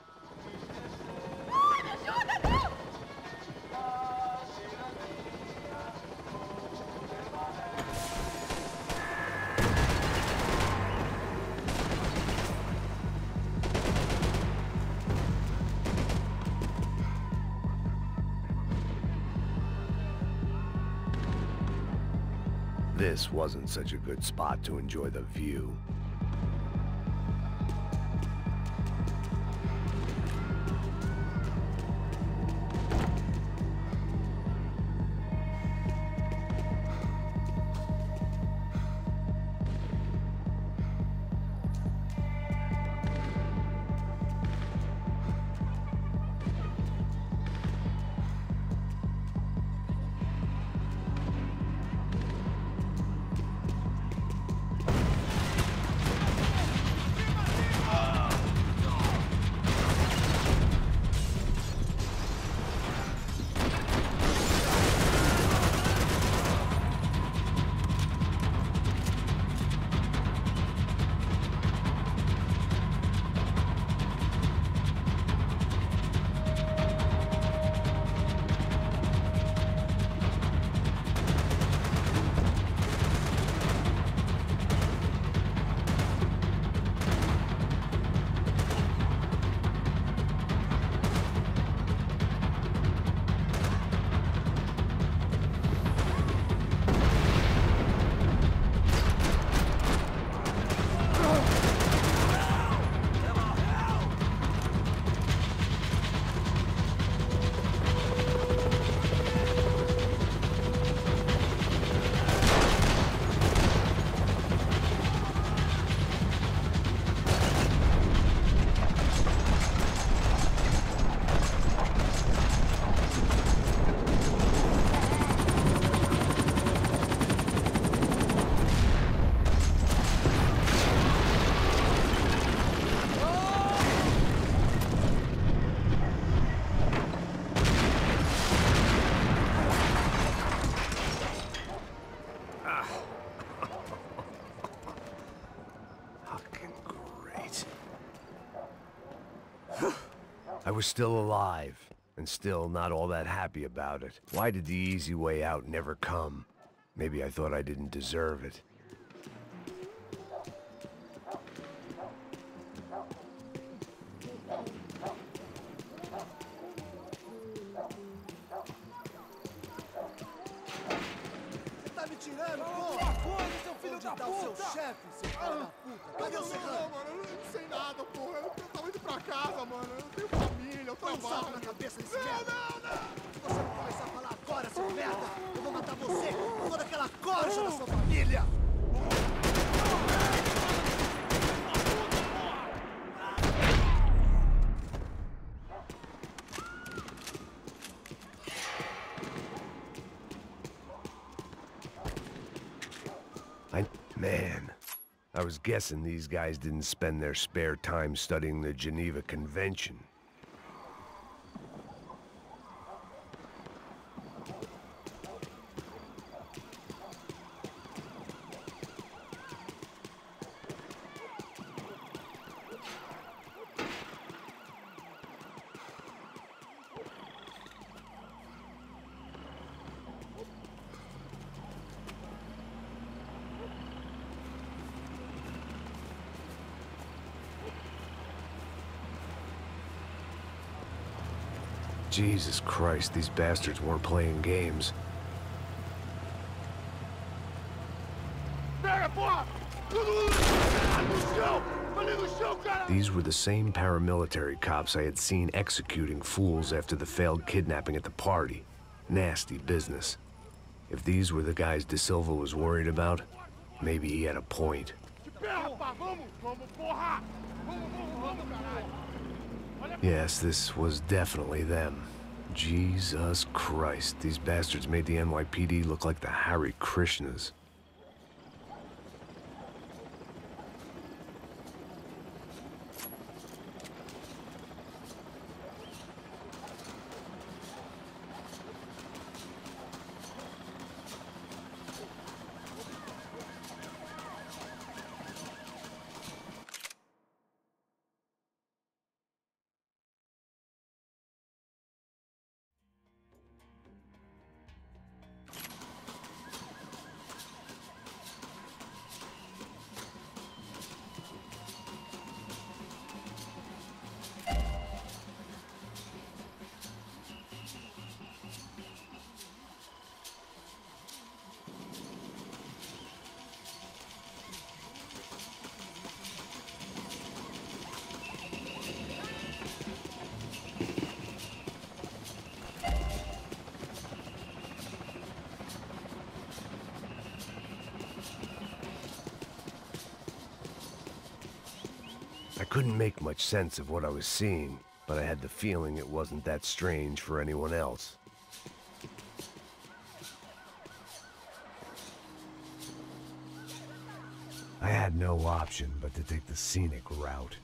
This wasn't such a good spot to enjoy the view. I was still alive, and still not all that happy about it. Why did the easy way out never come? Maybe I thought I didn't deserve it. Você tá me tirando, porra? Onde seu filho da puta? Onde tá o seu chefe, seu filho da puta? Cadê o serrano? Não, mano, eu não sei nada, porra. Eu tava indo pra casa, mano. Eu tenho família, eu Põe um trabalho. saco na cabeça desse merda. Se você não começar a falar agora, seu merda, eu vou matar você e toda aquela corja da sua família. Man, I was guessing these guys didn't spend their spare time studying the Geneva Convention. Jesus Christ, these bastards weren't playing games. These were the same paramilitary cops I had seen executing fools after the failed kidnapping at the party. Nasty business. If these were the guys De Silva was worried about, maybe he had a point. Yes, this was definitely them. Jesus Christ, these bastards made the NYPD look like the Hare Krishnas. I couldn't make much sense of what I was seeing, but I had the feeling it wasn't that strange for anyone else. I had no option but to take the scenic route.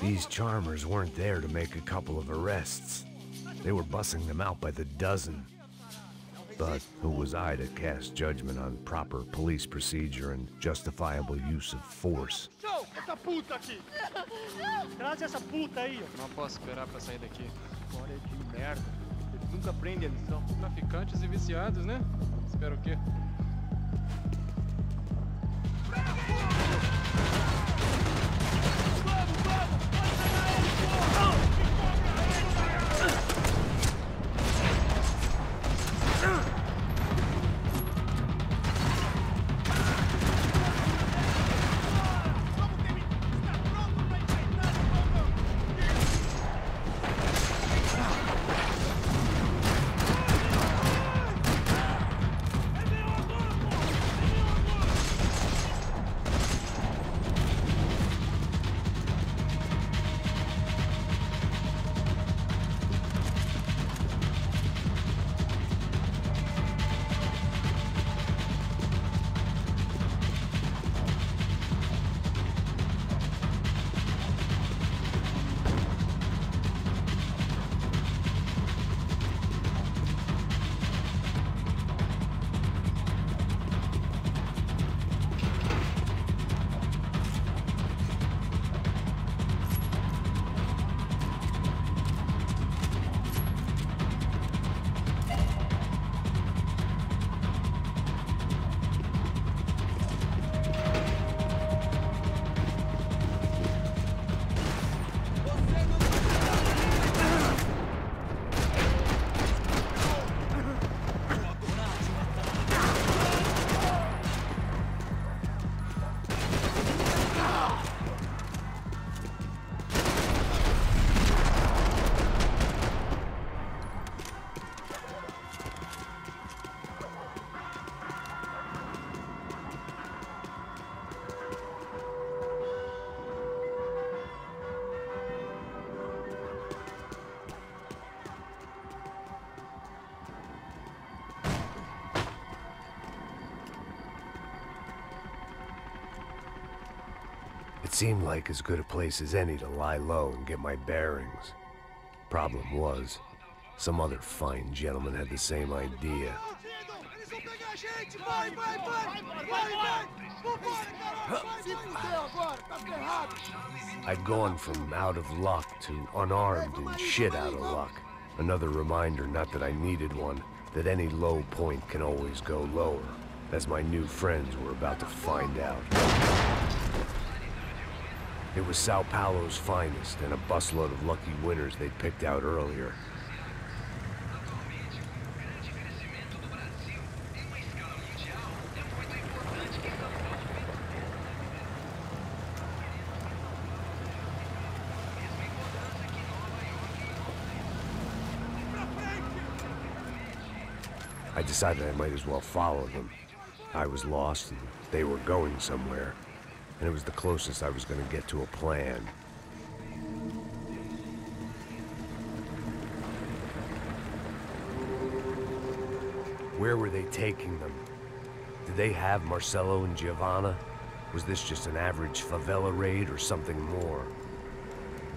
These charmers weren't there to make a couple of arrests. They were bussing them out by the dozen. But who was I to cast judgment on proper police procedure and justifiable use of force? Essa puta aqui! Traz essa puta aí, ó. Não posso esperar pra sair daqui. Olha de merda. Eles nunca aprendem a lição. Traficantes e viciados, né? Espero o quê? seemed like as good a place as any to lie low and get my bearings. Problem was, some other fine gentleman had the same idea. I'd gone from out of luck to unarmed and shit out of luck. Another reminder, not that I needed one, that any low point can always go lower, as my new friends were about to find out. It was Sao Paulo's finest, and a busload of lucky winners they'd picked out earlier. I decided I might as well follow them. I was lost, and they were going somewhere, and it was the closest I was going to get to a plan. Where were they taking them? Did they have Marcelo and Giovanna? Was this just an average favela raid or something more?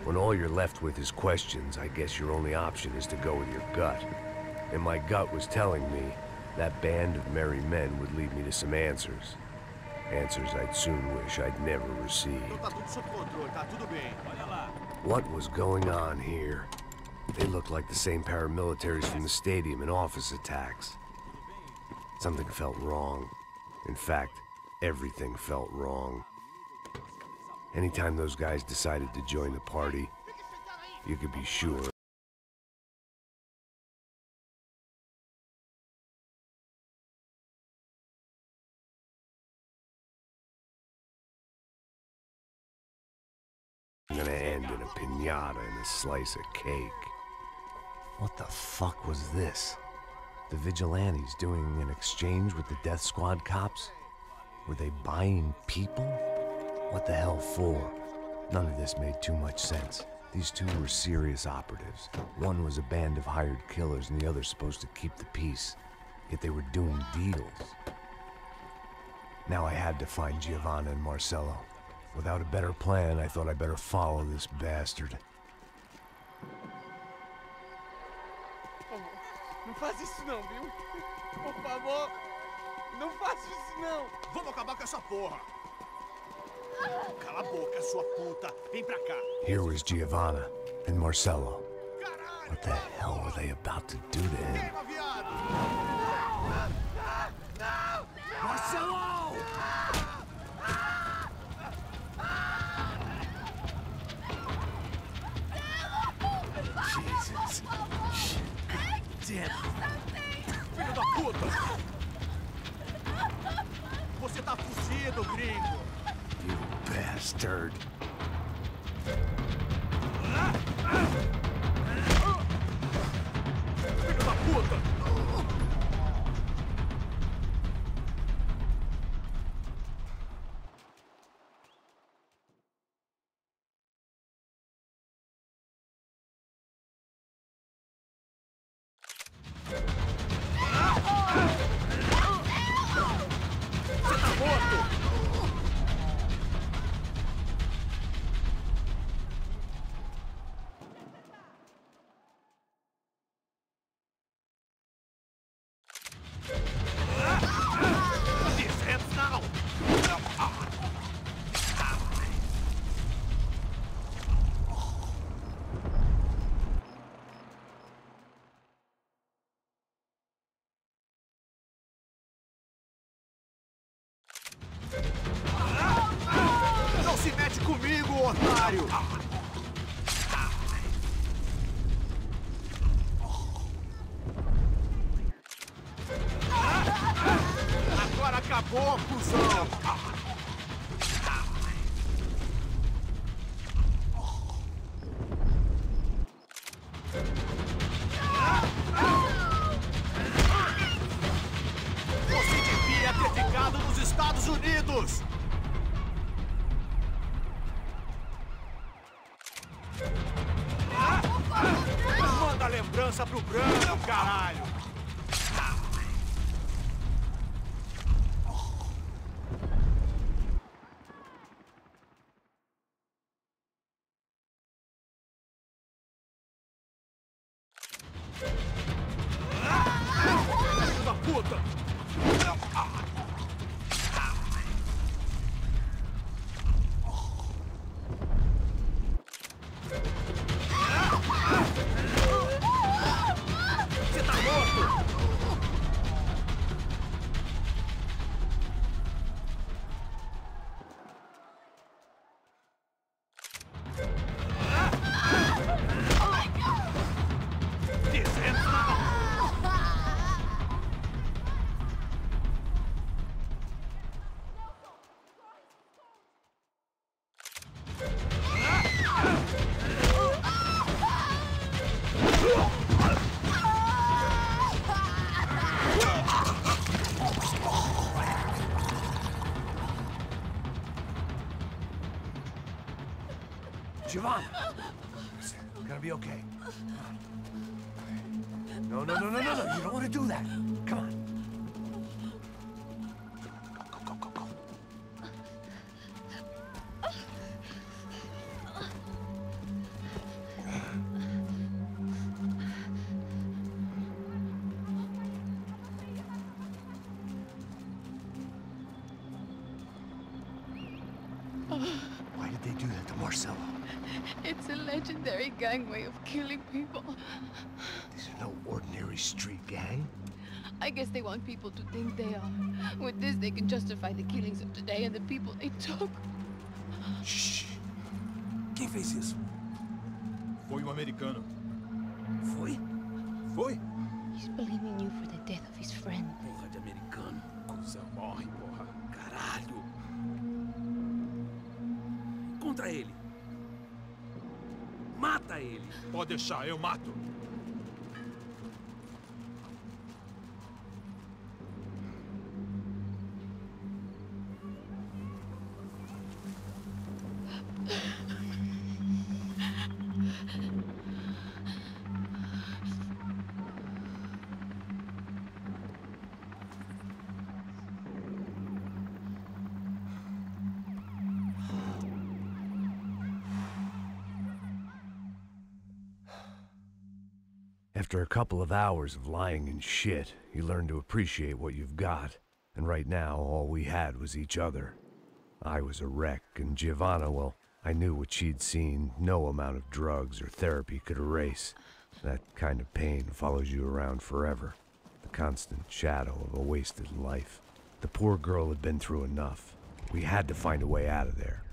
When all you're left with is questions, I guess your only option is to go with your gut. And my gut was telling me that band of merry men would lead me to some answers. Answers I'd soon wish I'd never received. What was going on here? They looked like the same paramilitaries from the stadium in office attacks. Something felt wrong. In fact, everything felt wrong. Anytime those guys decided to join the party, you could be sure I'm gonna end in a piñata and a slice of cake. What the fuck was this? The vigilantes doing an exchange with the death squad cops? Were they buying people? What the hell for? None of this made too much sense. These two were serious operatives. One was a band of hired killers and the other supposed to keep the peace. Yet they were doing deals. Now I had to find Giovanna and Marcelo. Without a better plan, I thought I'd better follow this bastard. Não faz isso não, viu? Por favor, não faça isso não. Vamos acabar com essa porra. Cala a boca, sua puta. Vem pra cá. Here was Giovanna and Marcelo. What the hell were they about to do to him? Marcelo! Jesus. Shit. Damn. Filho da puta! Você tá fudido, gringo! You bastard. Filho da puta! Não se mete comigo, otário! Agora acabou, cuzão! Você devia ter ficado nos Estados Unidos! Manda a lembrança pro branco, caralho! Giovanna! It's gonna be okay. No, no, no, no, no, no. You don't want to do that. Come on. Go, go, go, go. Why did they do that to Marcelo? It's a legendary gang way of killing people. These are no ordinary street gang. I guess they want people to think they are. With this, they can justify the killings of today and the people they took. Shh. Quem fez isso? Foi americano. Foi? Foi? He's blaming you for the death of his friend. Porra de americano. Cusão, morre, porra. Caralho. Contra ele. Mata ele. Pode deixar, eu mato. After a couple of hours of lying in shit, you learn to appreciate what you've got. And right now, all we had was each other. I was a wreck, and Giovanna, well, I knew what she'd seen no amount of drugs or therapy could erase. That kind of pain follows you around forever. The constant shadow of a wasted life. The poor girl had been through enough. We had to find a way out of there.